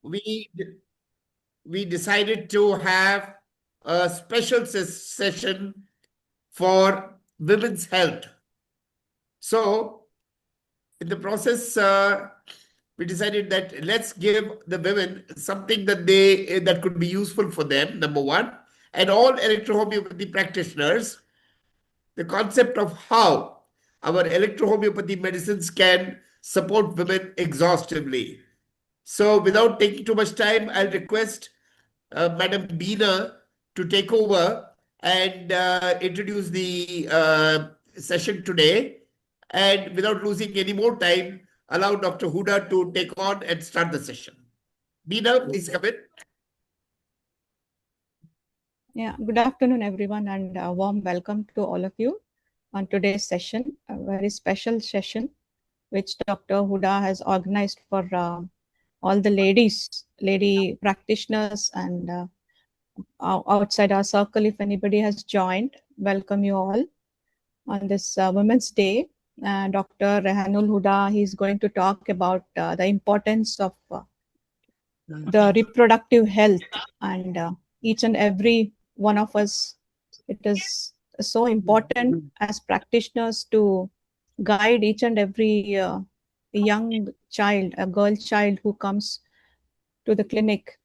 we we decided to have a special session for women's health. So, in the process, we decided that let's give the women something that could be useful for them. Number one, and all electrohomeopathy practitioners, the concept of how our electrohomeopathy medicines can support women exhaustively. So, without taking too much time, I'll request Madam Beena to take over and introduce the session today. And without losing any more time, allow Dr. Huda to take on and start the session. Beena, please come in. Yeah, good afternoon, everyone, and a warm welcome to all of you on today's session, a very special session which Dr. Huda has organized for all the lady practitioners and outside our circle. If anybody has joined, welcome you all on this Women's Day. Dr. Rehanul Huda, he's going to talk about the importance of the reproductive health and each and every one of us. It is so important as practitioners to guide each and every young child, a girl child who comes to the clinic,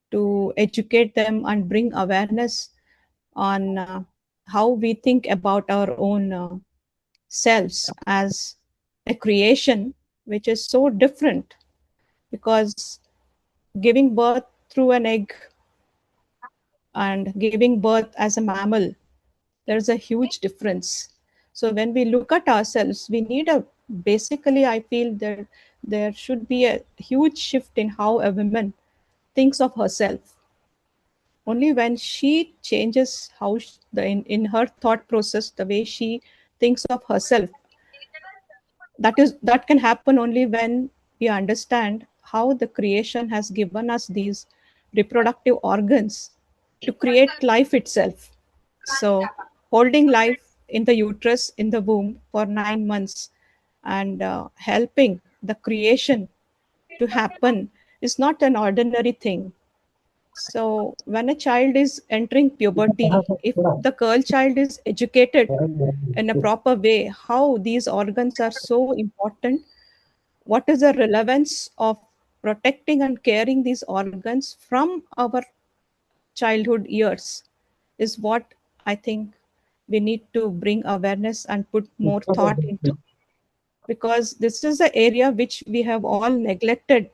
to educate them and bring awareness on how we think about our own selves as a creation which is so different, because giving birth through an egg and giving birth as a mammal, there's a huge difference. So when we look at ourselves, we need basically, I feel there should be a huge shift in how a woman thinks of herself. Only when she changes how in her thought process, the way she thinks of herself, that can happen only when we understand how the creation has given us these reproductive organs to create life itself. So holding life in the uterus, in the womb for 9 months, and helping the creation to happen is not an ordinary thing. So when a child is entering puberty, if the girl child is educated in a proper way, how these organs are so important, what is the relevance of protecting and caring these organs from our childhood years, is what I think we need to bring awareness and put more thought into, because this is the area which we have all neglected.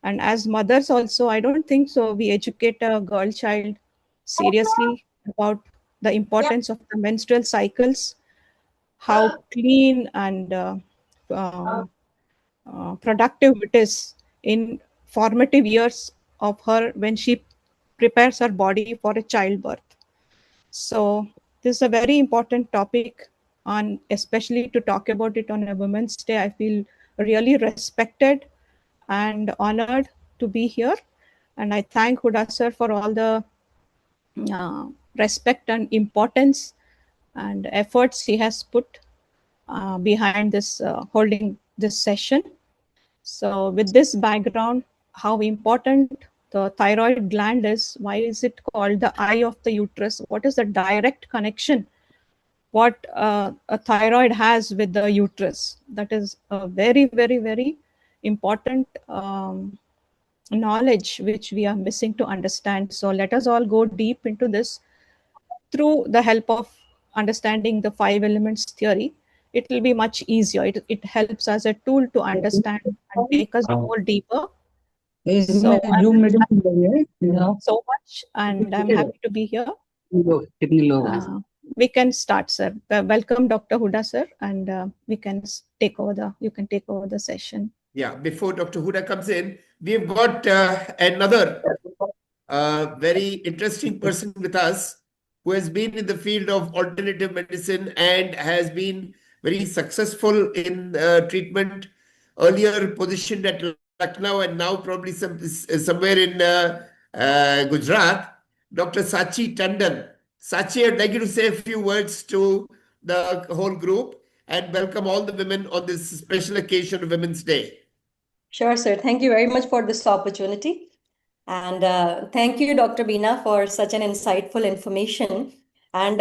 And as mothers also, I don't think so we educate a girl child seriously about the importance of the menstrual cycles, how clean and productive it is in formative years of her when she prepares her body for a childbirth. So this is a very important topic, on especially to talk about it on a Women's Day. I feel really respected and honored to be here, and I thank Huda sir for all the uh, respect and importance and efforts he has put behind this holding this session. So with this background, how important the thyroid gland is, why is it called the eye of the uterus, what is the direct connection what a thyroid has with the uterus, that is a very, very, very important knowledge which we are missing to understand. So let us all go deep into this through the help of understanding the 5 elements theory. It will be much easier. It helps as a tool to understand and take us more deeper. So I so much, and I'm happy to be here. We can start, sir. Welcome, Dr. Huda, sir, and we can take over you can take over the session. Yeah, before Dr. Huda comes in, we've got another very interesting person with us who has been in the field of alternative medicine and has been very successful in treatment, earlier positioned at Lucknow and now probably somewhere in Gujarat, Dr. Sachi Tandon. Sachi, I'd like you to say a few words to the whole group and welcome all the women on this special occasion of Women's Day. Sure, sir. Thank you very much for this opportunity. And thank you, Dr. Beena, for such an insightful information. And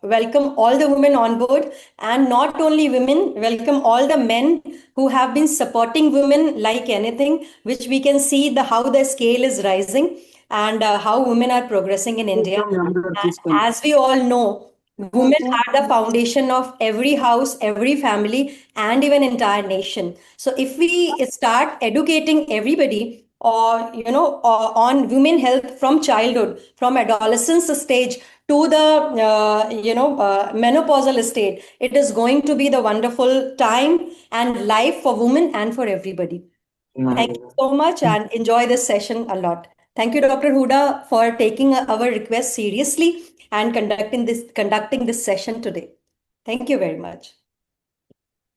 welcome all the women on board. And not only women, welcome all the men who have been supporting women like anything, which we can see how the scale is rising and how women are progressing in India. And as we all know, women are the foundation of every house, every family, and even entire nation. So if we start educating everybody or on women health from childhood, from adolescence stage to the menopausal state, it is going to be the wonderful time and life for women and for everybody. Thank you so much and enjoy this session a lot. Thank you, Dr. Huda, for taking our request seriously and conducting this session today. Thank you very much.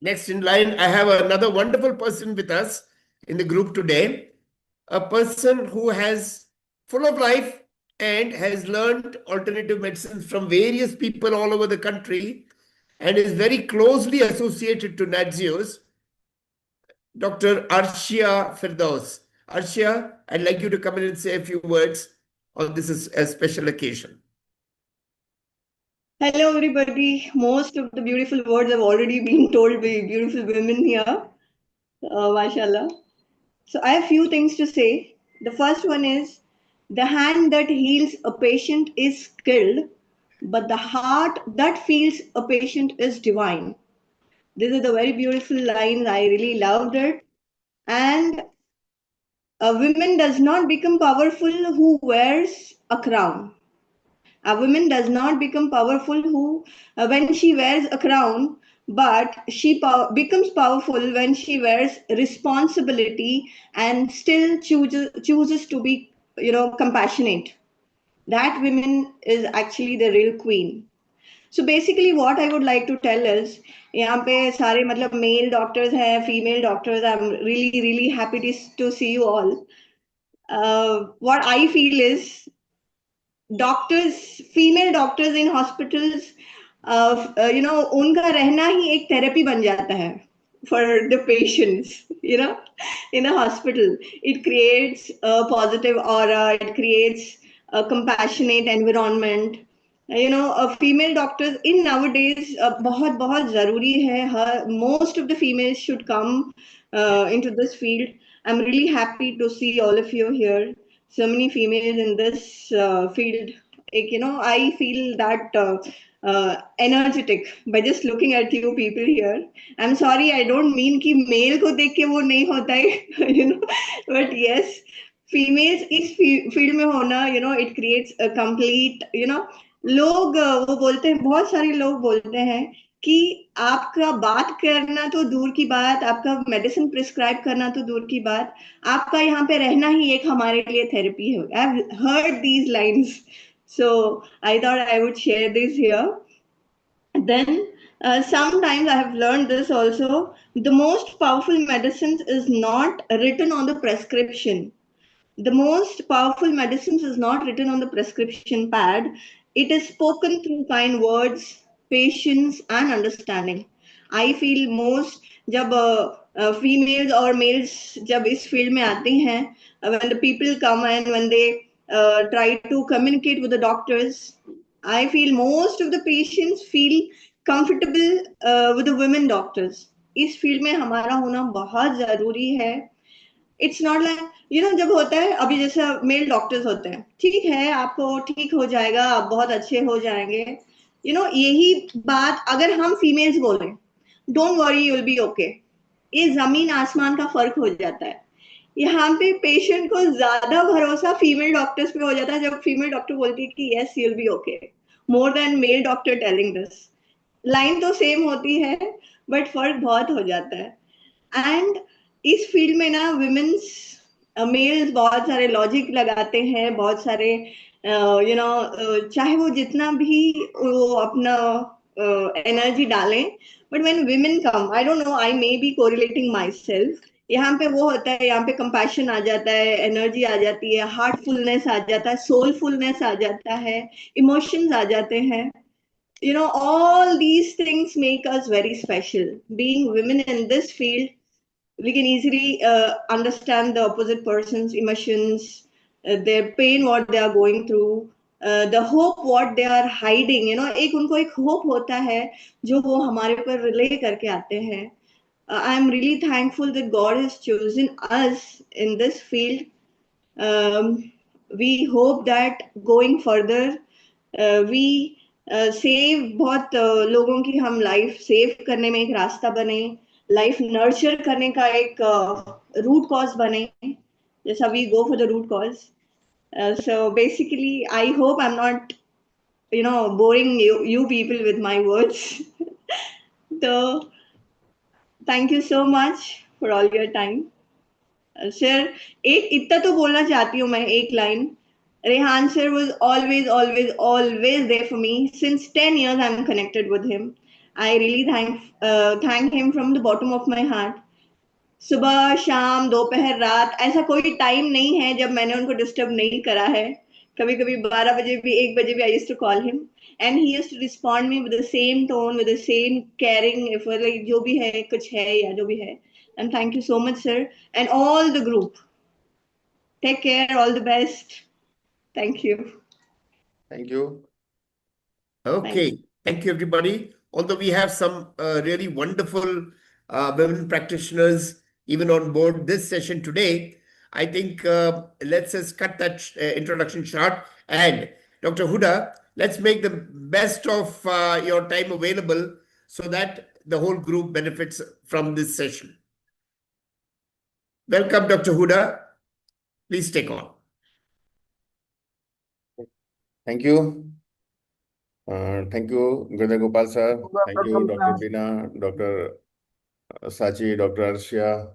Next in line, I have another wonderful person with us in the group today. A person who has full of life and has learned alternative medicines from various people all over the country and is very closely associated to Nagios, Dr. Arshia Firdaus. Arshia, I'd like you to come in and say a few words on this special occasion. Hello, everybody. Most of the beautiful words have already been told by beautiful women here. Mashallah. So I have few things to say. The first one is, the hand that heals a patient is skilled, but the heart that feels a patient is divine. This is the very beautiful lines. I really loved it. And a woman does not become powerful who wears a crown. A woman does not become powerful when she wears a crown, but she becomes powerful when she wears responsibility and still chooses to be, compassionate. That woman is actually the real queen. So basically, what I would like to tell is, यहाँ पे सारे मतलब male doctors हैं, female doctors. I'm really happy to see you all. What I feel is, doctors female doctors in hospitals उनका रहना ही एक therapy बन जाता है for the patients, in a hospital. It creates a positive aura, it creates a compassionate environment. Female doctors in nowadays बहुत बहुत जरूरी है. Most of the females should come into this field. I'm really happy to see all of you here. So many females in this field. I feel that energetic by just looking at you people here. I'm sorry, I don't mean कि male को देख के वो नहीं होता है, but yes, females इस field में होना, it creates a complete, लोग वो बोलते हैं, बहुत सारे लोग बोलते हैं कि आपका बात करना तो दूर की बात, आपका मेडिसिन प्रिस्क्राइब करना तो दूर की बात, आपका यहाँ पे रहना ही एक हमारे लिए थेरेपी है. I've heard these lines, so I thought I would share this here. Then sometimes I have learned this also. The most powerful medicines is not written on the prescription. The most powerful medicines is not written on the prescription pad. It is spoken through kind words, patience, and understanding. I feel most जब females or males जब इस field में आते हैं, when the people come and when they try to communicate with the doctors, I feel most of the patients feel comfortable with the women doctors. इस field में हमारा होना बहुत जरूरी है. इट्स नॉट लाइक जब होता है अभी जैसे मेल डॉक्टर्स होते हैं, ठीक है आपको ठीक हो जाएगा, आप बहुत अच्छे हो जाएंगे, यही बात अगर हम फीमेल्स बोलें, don't worry you will be okay, ये जमीन आसमान का फर्क हो जाता है. यहाँ पे पेशेंट को ज्यादा भरोसा फीमेल डॉक्टर्स पे हो जाता है जब फीमेल डॉक्टर बोलती है कि yes you will be okay, more then male doctor telling this. Line तो सेम होती है बट फर्क बहुत हो जाता है. एंड इस फील्ड में ना विमेन्स मेल्स बहुत सारे लॉजिक लगाते हैं, बहुत सारे चाहे वो जितना भी वो अपना एनर्जी डालें, but when women come, I don't know, I may be correlating my self, यहाँ पे वो होता है, यहाँ पे कंपैशन आ जाता है, एनर्जी आ जाती है, हार्टफुलनेस आ जाता है, सोलफुलनेस आ जाता है, इमोशंस आ जाते हैं. All these things make us very special. Being women in this field, we can easily understand the opposite person's emotions, their pain what they are going through, the hope what they are hiding, एक उनको एक hope होता है जो वो हमारे पर relay करके आते हैं. I am really thankful that God has chosen us in this field. We hope that going further, we save बहुत लोगों की हम लाइफ सेव करने में एक रास्ता बने, लाइफ नर्चर करने का एक रूट कॉज बने, जैसा we go for the root cause. So basically, I hope I'm not, boring you people with my words. So thank you so much for all your time. Sir, एक इतना तो बोलना चाहती हूँ मैं, एक line. Rehan sir was always, always, always there for me. Since 10 years, I'm connected with him. I really thank him from the bottom of my heart. सुबह शाम दोपहर रात ऐसा कोई टाइम नहीं है जब मैंने उनको डिस्टर्ब नहीं करा है. कभी कभी 12 बजे भी, 1 बजे भी, I used to call him and he used to respond me with the same tone, with the same caring effort, like जो भी है कुछ है या जो भी है. And thank you so much, sir, and all the group. Take care, all the best. Thank you. Thank you. Okay, thank you everybody. Although we have some really wonderful women practitioners even on board this session today, I think let's just cut that introduction short. And Dr. Huda, let's make the best of your time available so that the whole group benefits from this session. Welcome, Dr. Huda. Please take on. Thank you. Thank you, Gurdev Gopal sir. Thank you, Dr. Bina, Dr. Sachi, Dr. Arshia,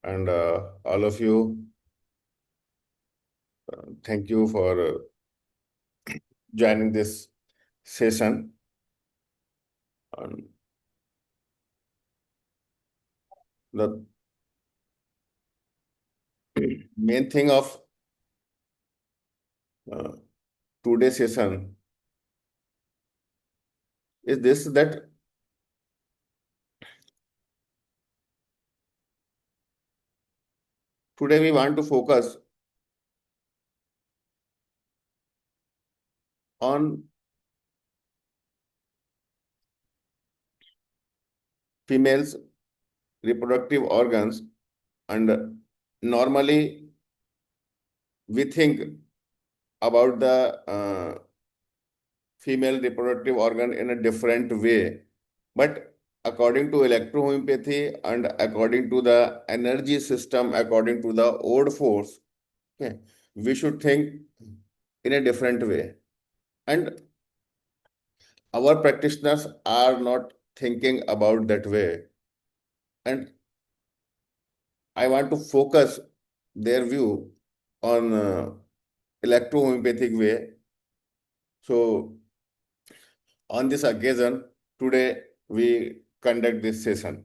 and all of you. Thank you for joining this session. The main thing of today's session is this, that today we want to focus on females' reproductive organs, and normally we think about the female reproductive organ in a different way, but according to electrohomeopathy and according to the energy system, according to the old force, okay, we should think in a different way. And our practitioners are not thinking about that way. And I want to focus their view on electrohomeopathic way. So on this occasion, today we conduct this session.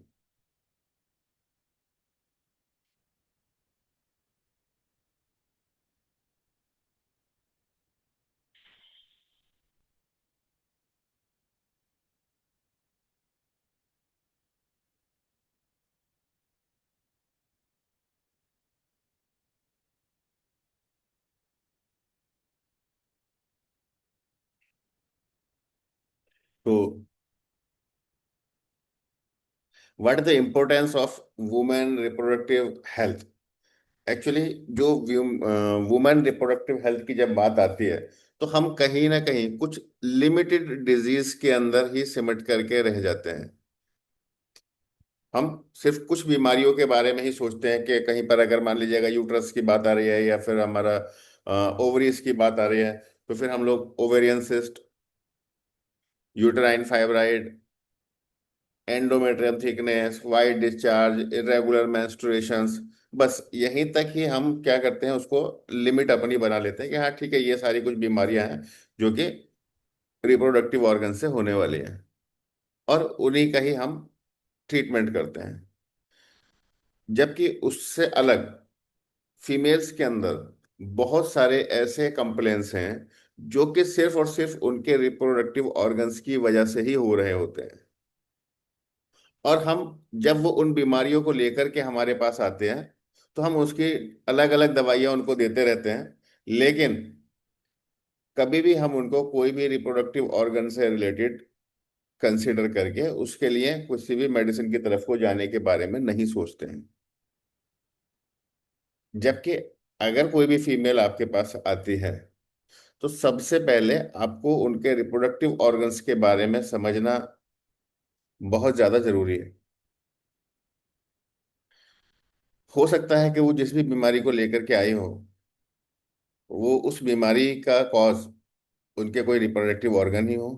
So what is the importance of women reproductive health? Actually जो women reproductive health की जब बात आती है तो हम कहीं ना कहीं कुछ लिमिटेड डिजीज के अंदर ही सिमट करके रह जाते हैं. हम सिर्फ कुछ बीमारियों के बारे में ही सोचते हैं कि कहीं पर अगर मान लीजिएगा यूट्रस की बात आ रही है या फिर हमारा ओवरीज की बात आ रही है तो फिर हम लोग ovarian cyst, uterine fibroid, endometrium thickness, white discharge, irregular मेंस्ट्रुएशंस, बस यहीं तक ही हम क्या करते हैं, उसको लिमिट अपनी बना लेते हैं कि हाँ ठीक है, ये सारी कुछ बीमारियां हैं जो कि रिप्रोडक्टिव ऑर्गन से होने वाली हैं और उन्हीं का ही हम ट्रीटमेंट करते हैं. जबकि उससे अलग फीमेल्स के अंदर बहुत सारे ऐसे कंप्लेंट्स हैं जो कि सिर्फ और सिर्फ उनके रिप्रोडक्टिव ऑर्गन्स की वजह से ही हो रहे होते हैं. और हम जब वो उन बीमारियों को लेकर के हमारे पास आते हैं तो हम उसकी अलग अलग दवाइयाँ उनको देते रहते हैं, लेकिन कभी भी हम उनको कोई भी रिप्रोडक्टिव ऑर्गन से रिलेटेड कंसिडर करके उसके लिए किसी भी मेडिसिन की तरफ को जाने के बारे में नहीं सोचते हैं। जबकि अगर कोई भी फीमेल आपके पास आती है तो सबसे पहले आपको उनके रिप्रोडक्टिव ऑर्गन्स के बारे में समझना बहुत ज्यादा जरूरी है। हो सकता है कि वो जिस भी बीमारी को लेकर के आई हो, वो उस बीमारी का कॉज उनके कोई रिप्रोडक्टिव ऑर्गन ही हो।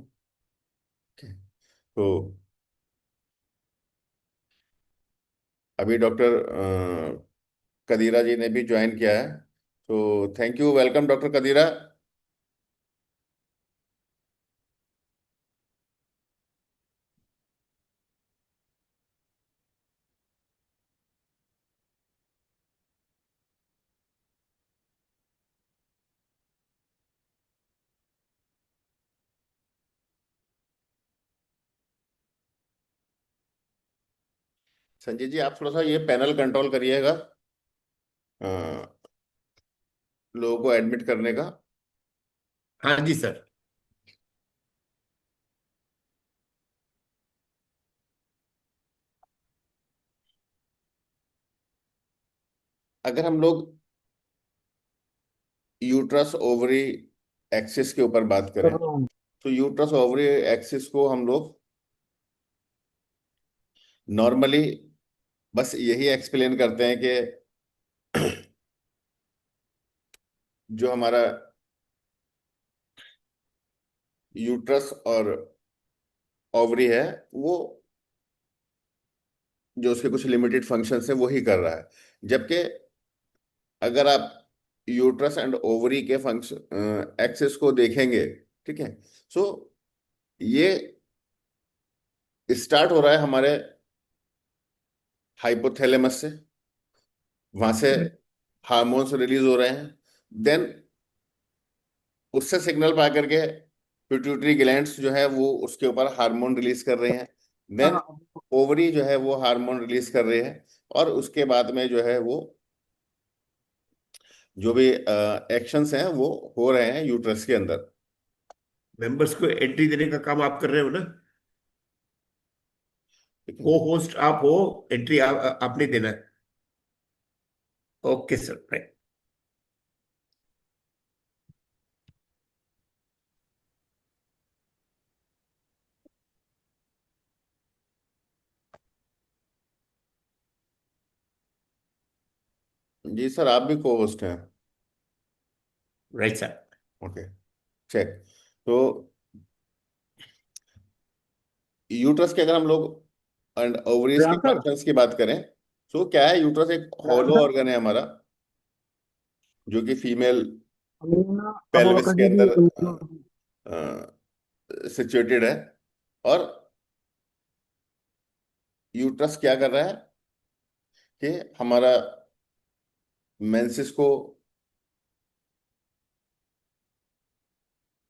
तो अभी डॉक्टर कदीरा जी ने भी ज्वाइन किया है, तो thank you, welcome doctor Kadira. Sanjay ji, आप थोड़ा सा ये पैनल कंट्रोल करिएगा, अ, लोगों को एडमिट करने का। हाँ जी सर। अगर हम लोग यूट्रस ओवरी एक्सिस के ऊपर बात करें, तो यूट्रस ओवरी एक्सिस को हम लोग नॉर्मली बस यही एक्सप्लेन करते हैं कि जो हमारा यूट्रस और ओवरी है, वो जो उसके कुछ लिमिटेड फंक्शंस है वो ही कर रहा है। जबकि अगर आप यूट्रस एंड ओवरी के फंक्शन एक्सिस को देखेंगे, ठीक है, सो ये स्टार्ट हो रहा है हमारे हाइपोथैलेमस से, वहां से हार्मोन्स रिलीज हो रहे हैं, देन उससे सिग्नल पा करके पिट्यूटरी ग्लैंड्स जो है वो उसके ऊपर हार्मोन रिलीज कर रहे हैं, देन ओवरी जो है वो हार्मोन रिलीज कर रहे हैं, और उसके बाद में जो है वो जो भी एक्शंस हैं वो हो रहे हैं यूट्रस के अंदर। मेंबर्स को एंट्री देने का काम आप कर रहे हो ना? ठीक है। को होस्ट आप हो, एंट्री आपने देना है। Okay sir, right. जी सर, आप भी को होस्ट हैं। Right sir. Okay, check. तो यूट्रस के अगर हम लोग एंड ओवरीज के फंक्शंस की बात करें, तो क्या है, यूट्रस एक हॉलो ऑर्गन है हमारा, जो कि फीमेल पेल्विस के अंदर सिचुएटेड है। और यूट्रस क्या कर रहा है कि हमारा मेंसेस को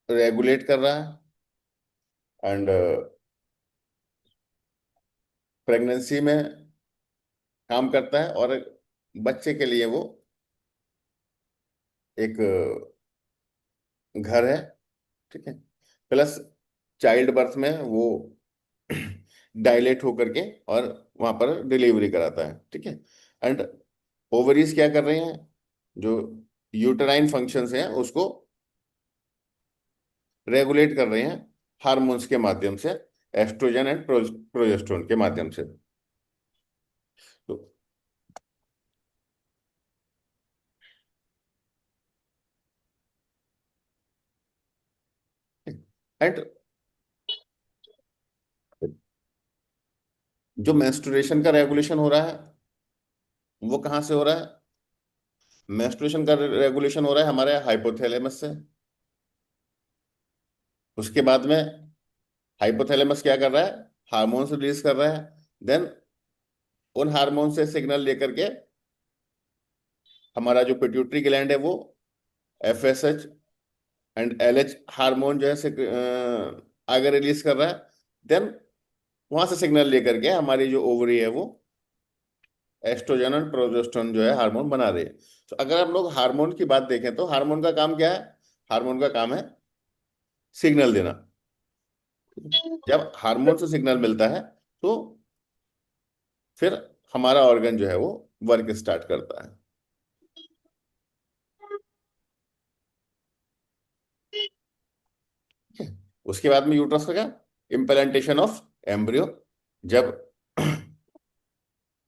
रेगुलेट कर रहा है, एंड प्रेगनेंसी में काम करता है, और बच्चे के लिए वो एक घर है, ठीक है। प्लस चाइल्ड बर्थ में वो डायलेट होकर के और वहां पर डिलीवरी कराता है, ठीक है। एंड ओवरीज क्या कर रहे हैं, जो यूटेराइन फंक्शंस हैं उसको रेगुलेट कर रहे हैं हार्मोन्स के माध्यम से, एस्ट्रोजन एंड प्रोजेस्टेरोन के माध्यम से। तो एंड जो मेंस्ट्रुएशन का रेगुलेशन हो रहा है वो कहाँ से हो रहा है? मेंस्ट्रुएशन का रेगुलेशन हो रहा है हमारे हाइपोथैलेमस से। उसके बाद में हाइपोथैलेमस क्या कर रहा है, हार्मोन्स रिलीज कर रहा है, देन उन हार्मोन से सिग्नल लेकर के हमारा जो पिट्यूटरी ग्लैंड है वो एफएसएच एंड एलएच हार्मोन जो है आगे रिलीज कर रहा है, देन वहां से सिग्नल लेकर के हमारी जो ओवरी है वो एस्ट्रोजन और प्रोजेस्टेरोन जो है हार्मोन बना रही है। तो अगर हम लोग हार्मोन की बात देखें तो हार्मोन का काम क्या है? हार्मोन का काम है सिग्नल देना। जब हार्मोन से सिग्नल मिलता है तो फिर हमारा ऑर्गन जो है वो वर्क स्टार्ट करता है। ठीक है? उसके बाद में यूट्रस का क्या? Implantation of embryo. जब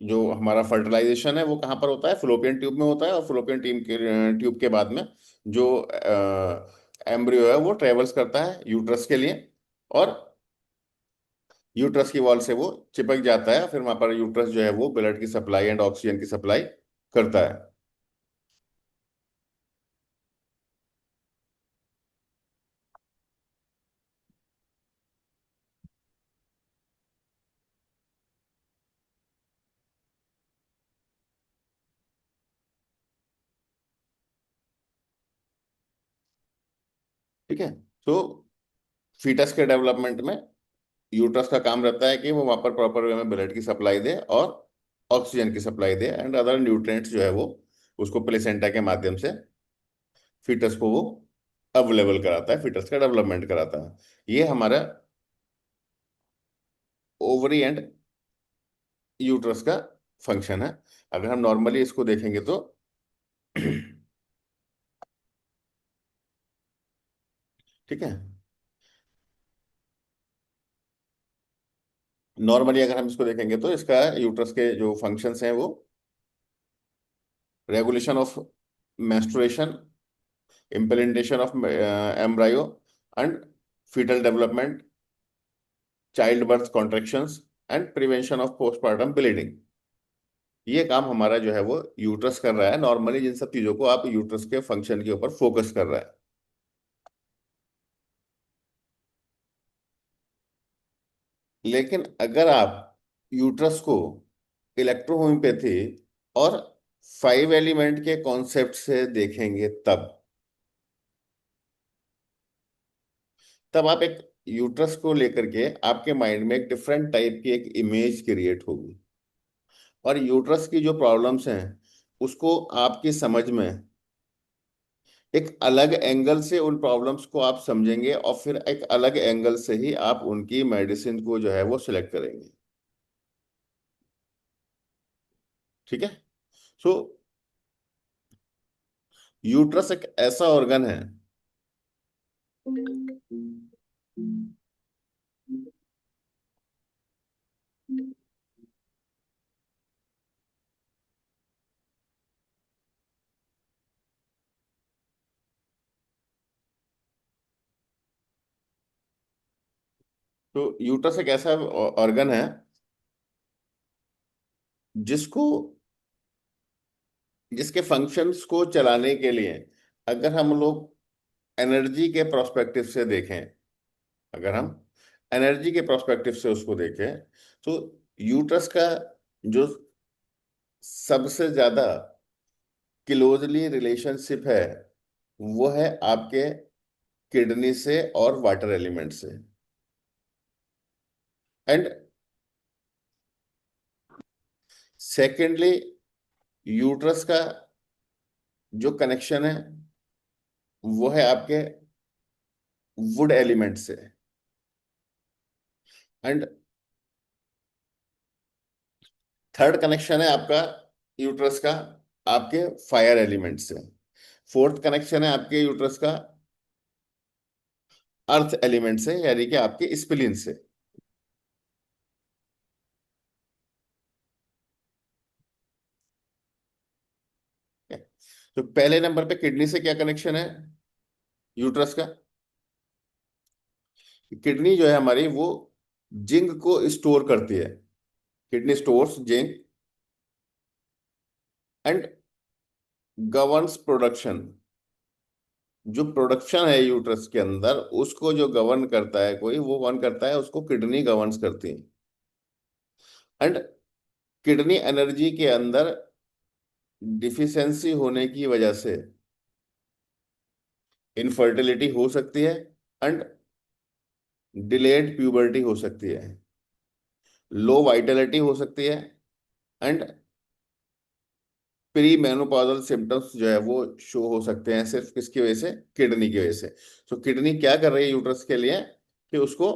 जो हमारा फर्टिलाइजेशन है वो कहाँ पर होता है? फ्लोपियन ट्यूब में होता है। और फ्लोपियन ट्यूब के बाद में जो एम्ब्रियो है वो ट्रेवल्स करता है यूट्रस के लिए, और यूट्रस की वॉल से वो चिपक जाता है। फिर वहां पर यूट्रस जो है वो ब्लड की सप्लाई एंड ऑक्सीजन की सप्लाई करता है। ठीक है? तो फीटस के डेवलपमेंट में यूट्रस का काम रहता है कि वो वहां पर प्रॉपर वे में ब्लड की सप्लाई दे और ऑक्सीजन की supply they and other nutrients जो है वो उसको प्लेसेंटा के माध्यम से फीटस को वो अवेलेबल कराता है, फीटस का डेवलपमेंट कराता है। ये हमारा ओवरी एंड यूट्रस का फंक्शन है। अगर हम नॉर्मली इसको देखेंगे तो ठीक है, नॉर्मली अगर हम इसको देखेंगे तो इसका यूट्रस के जो फंक्शंस हैं वो regulation of menstruation, implementation of embryo and fetal development, childbirth contractions and prevention of postpartum bleeding। ये काम हमारा जो है वो यूट्रस कर रहा है। नॉर्मली जिन सब चीजों को आप यूट्रस के फंक्शन के ऊपर फोकस कर रहा है। लेकिन अगर आप यूट्रस को इलेक्ट्रोहोम्योपैथी और 5 एलिमेंट के कॉन्सेप्ट से देखेंगे तब आप एक यूट्रस को लेकर के आपके माइंड में एक डिफरेंट टाइप की एक इमेज क्रिएट होगी, और यूट्रस की जो प्रॉब्लम्स हैं उसको आपकी समझ में एक अलग एंगल से उन प्रॉब्लम्स को आप समझेंगे, और फिर एक अलग एंगल से ही आप उनकी मेडिसिन को जो है वो सिलेक्ट करेंगे। ठीक है? सो यूट्रस एक ऐसा ऑर्गन है तो यूट्रस एक ऐसा ऑर्गन है जिसको जिसके फंक्शंस को चलाने के लिए अगर हम लोग एनर्जी के प्रोस्पेक्टिव से देखें, अगर हम एनर्जी के प्रोस्पेक्टिव से उसको देखें तो यूट्रस का जो सबसे ज्यादा क्लोजली रिलेशनशिप है वो है आपके किडनी से और वाटर एलिमेंट से। एंड सेकेंडली यूट्रस का जो कनेक्शन है वो है आपके वुड एलिमेंट से। एंड थर्ड कनेक्शन है आपका यूट्रस का आपके फायर एलिमेंट से। फोर्थ कनेक्शन है आपके यूट्रस का अर्थ एलिमेंट से, यानी कि आपके स्प्लीन से। तो पहले नंबर पे किडनी से क्या कनेक्शन है यूट्रस का? किडनी जो है हमारी वो जिंक को स्टोर करती है। Kidney stores zinc and governs production. जो प्रोडक्शन है यूट्रस के अंदर उसको जो गवर्न करता है कोई, वो गवर्न करता है, उसको किडनी गवर्न्स करती है। एंड किडनी एनर्जी के अंदर डिफिशियंसी होने की वजह से इनफर्टिलिटी हो सकती है एंड डिलेड प्यूबर्टी हो सकती है, लो वाइटलिटी हो सकती है एंड प्री मेनोपॉजल सिम्टम्स जो है वो शो हो सकते हैं सिर्फ किसकी वजह से, किडनी की वजह से। तो किडनी क्या कर रही है यूट्रस के लिए कि उसको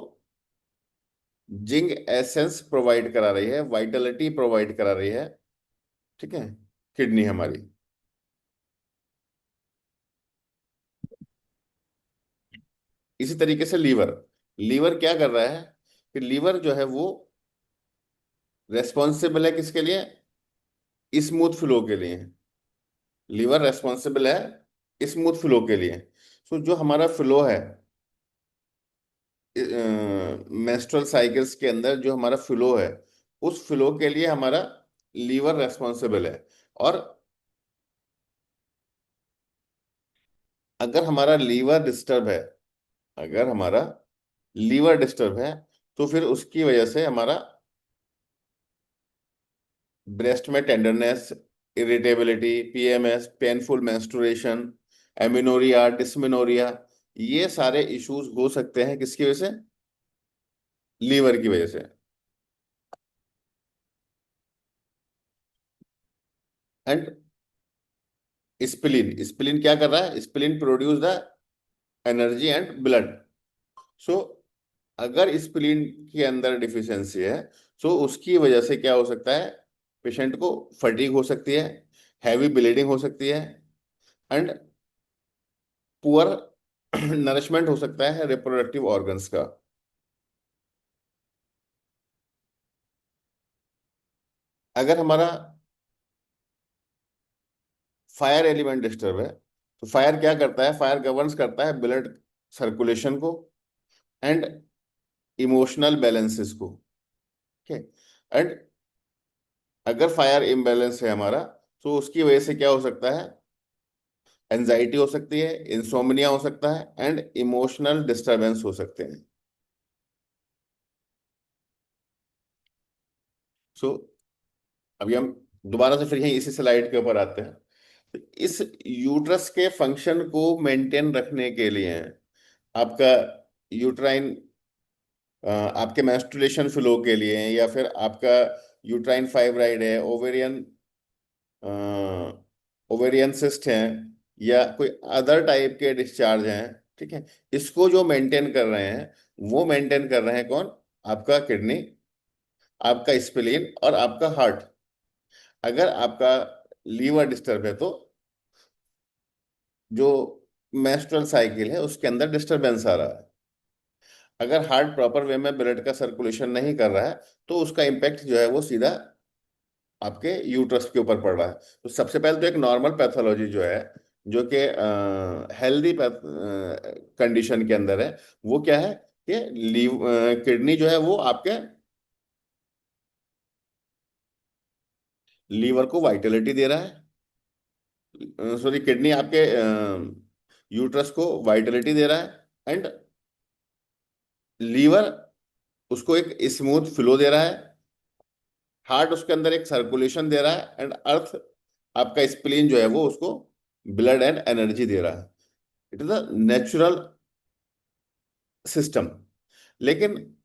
जिंक एसेंस प्रोवाइड करा रही है, वाइटलिटी प्रोवाइड करा रही है, ठीक है, किडनी हमारी। इसी तरीके से लीवर, लीवर क्या कर रहा है कि लीवर जो है वो रेस्पॉन्सिबल है किसके लिए, स्मूथ फ्लो के लिए। लीवर रेस्पॉन्सिबल है स्मूथ फ्लो के लिए। सो जो हमारा फ्लो है मेंस्ट्रुअल साइकिल्स के अंदर, जो हमारा फ्लो है, उस फ्लो के लिए हमारा लीवर रेस्पॉन्सिबल है। और अगर हमारा लीवर डिस्टर्ब है, अगर हमारा लीवर डिस्टर्ब है, तो फिर उसकी वजह से हमारा ब्रेस्ट में tenderness, irritability, PMS, painful menstruation, amenorrhea, dysmenorrhea, ये सारे इश्यूज हो सकते हैं किसकी वजह से, लीवर की वजह से। एंड स्प्लीन, स्प्लीन क्या कर रहा है, spleen produce the energy and blood. So अगर स्प्लीन के अंदर डिफिशियंसी है, तो उसकी वजह से क्या हो सकता है, पेशेंट को फटीग हो सकती है, हैवी ब्लीडिंग हो सकती है, एंड पुअर नरिशमेंट हो सकता है रिप्रोडक्टिव ऑर्गन्स का। अगर हमारा फायर एलिमेंट डिस्टर्ब है, तो फायर क्या करता है, फायर गवर्न्स करता है ब्लड सर्कुलेशन को एंड इमोशनल बैलेंसेस को, ठीक है। एंड अगर फायर इम्बैलेंस है हमारा, तो उसकी वजह से क्या हो सकता है, एंजाइटी हो सकती है, इंसोम्निया हो सकता है, एंड इमोशनल डिस्टरबेंस हो सकते हैं। सो अभी हम दोबारा से फिर यहीं इसी स्लाइड के ऊपर आते हैं। तो इस यूट्रस के फंक्शन को मेंटेन रखने के लिए आपका यूट्राइन, आपके मेंस्ट्रुएशन फ्लो के लिए, या फिर आपका यूट्राइन फाइब्राइड है, ओवेरियन ओवेरियन सिस्ट हैं, या कोई अदर टाइप के डिस्चार्ज हैं, ठीक है, इसको जो मेंटेन कर रहे हैं, वो मेंटेन कर रहे हैं कौन, आपका किडनी, आपका स्प्लीन और आपका हार्ट। अगर आपका लीवर डिस्टर्ब है, तो जो मेंस्ट्रुअल साइकिल है उसके अंदर डिस्टरबेंस आ रहा है। अगर हार्ट प्रॉपर वे में ब्लड का सर्कुलेशन नहीं कर रहा है, तो उसका इम्पैक्ट जो है वो सीधा आपके यूट्रस के ऊपर पड़ रहा है। तो सबसे पहले तो एक नॉर्मल पैथोलॉजी जो है, जो कि हेल्दी कंडीशन के अंदर है, वो क्या है कि किडनी जो है वो आपके लीवर को वाइटलिटी दे रहा है, सॉरी, किडनी आपके यूट्रस को वाइटलिटी दे रहा है, एंड लीवर उसको एक स्मूथ फ्लो दे रहा है, हार्ट उसके अंदर एक सर्कुलेशन दे रहा है, एंड अर्थ आपका स्प्लीन जो है वो उसको ब्लड एंड एनर्जी दे रहा है। It is a natural system. लेकिन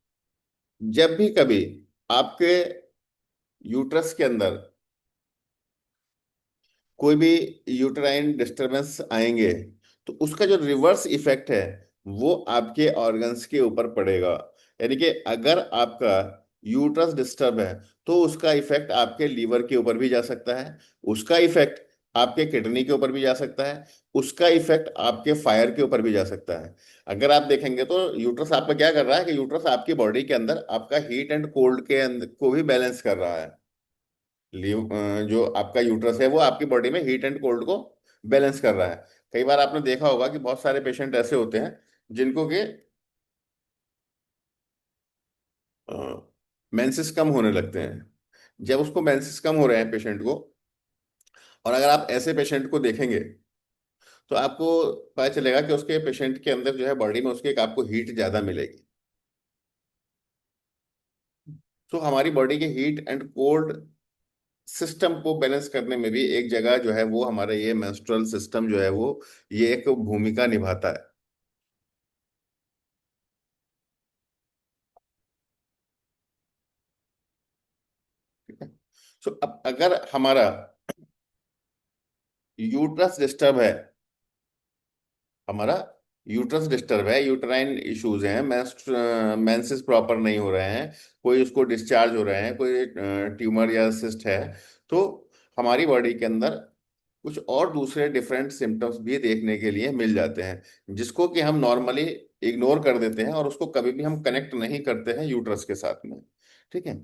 जब भी कभी आपके यूट्रस के अंदर कोई भी यूटराइन डिस्टरबेंस आएंगे, तो उसका जो रिवर्स इफेक्ट है वो आपके ऑर्गन्स के ऊपर पड़ेगा। यानी कि अगर आपका यूट्रस डिस्टर्ब है, तो उसका इफेक्ट आपके लीवर के ऊपर भी जा सकता है, उसका इफेक्ट आपके किडनी के ऊपर भी जा सकता है, उसका इफेक्ट आपके फायर के ऊपर भी जा सकता है। अगर आप देखेंगे तो यूट्रस आपका क्या कर रहा है कि यूट्रस आपकी बॉडी के अंदर आपका हीट एंड कोल्ड के अंदर को भी बैलेंस कर रहा है। जो आपका यूट्रस है वो आपकी बॉडी में हीट एंड कोल्ड को बैलेंस कर रहा है। कई बार आपने देखा होगा कि बहुत सारे पेशेंट ऐसे होते हैं जिनको कि मेंसेस कम होने लगते हैं। जब उसको मेंसेस कम हो रहे हैं पेशेंट को, और अगर आप ऐसे पेशेंट को देखेंगे, तो आपको पता चलेगा कि उसके पेशेंट के अंदर जो है बॉडी में उसके एक आपको हीट ज्यादा मिलेगी। तो हमारी बॉडी के हीट एंड कोल्ड सिस्टम को बैलेंस करने में भी एक जगह जो है वो हमारा ये मेंस्ट्रुअल सिस्टम जो है वो ये एक भूमिका निभाता है, ठीक है। सो अब अगर हमारा यूट्रस डिस्टर्ब है, हमारा यूट्रस डिस्टर्ब है, यूट्राइन इश्यूज हैं, मेंसेस प्रॉपर नहीं हो रहे हैं, कोई उसको डिस्चार्ज हो रहे हैं, कोई ट्यूमर या सिस्ट है, तो हमारी बॉडी के अंदर कुछ और दूसरे डिफरेंट सिम्टम्स भी देखने के लिए मिल जाते हैं, जिसको कि हम नॉर्मली इग्नोर कर देते हैं और उसको कभी भी हम कनेक्ट नहीं करते हैं यूट्रस के साथ में। ठीक है।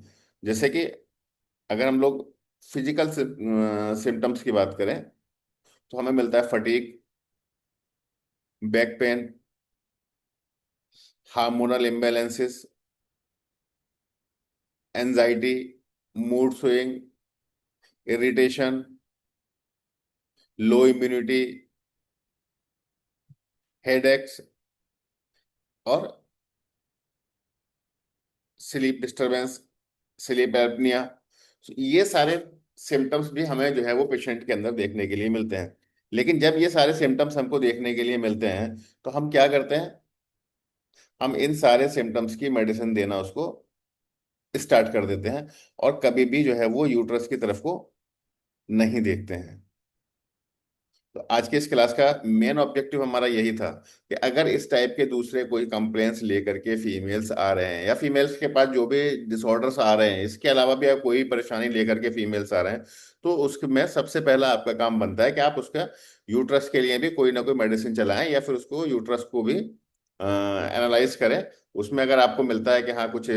जैसे कि अगर हम लोग फिजिकल सिम्टम्स की बात करें तो हमें मिलता है fatigue, back pain, hormonal imbalances, anxiety, mood swing, irritation, लो इम्यूनिटी, हेडेक्स और स्लीप डिस्टरबेंस, स्लीप एप्निया। ये सारे सिम्टम्स भी हमें जो है वो पेशेंट के अंदर देखने के लिए मिलते हैं। लेकिन जब ये सारे सिम्टम्स हमको देखने के लिए मिलते हैं तो हम क्या करते हैं, हम इन सारे सिम्टम्स की मेडिसिन देना उसको स्टार्ट कर देते हैं और कभी भी जो है वो यूट्रस की तरफ को नहीं देखते हैं। तो आज के इस क्लास का मेन ऑब्जेक्टिव हमारा यही था कि अगर इस टाइप के दूसरे कोई कंप्लेंट्स लेकर के फीमेल्स आ रहे हैं या फीमेल्स के पास जो भी डिसऑर्डर्स आ रहे हैं, इसके अलावा भी आप कोई परेशानी लेकर के फीमेल्स आ रहे हैं, तो उसमें सबसे पहला आपका काम बनता है कि आप उसका यूट्रस के लिए भी कोई ना कोई मेडिसिन चलाएं या फिर उसको यूट्रस को भी एनालाइज करें। उसमें अगर आपको मिलता है कि हाँ कुछ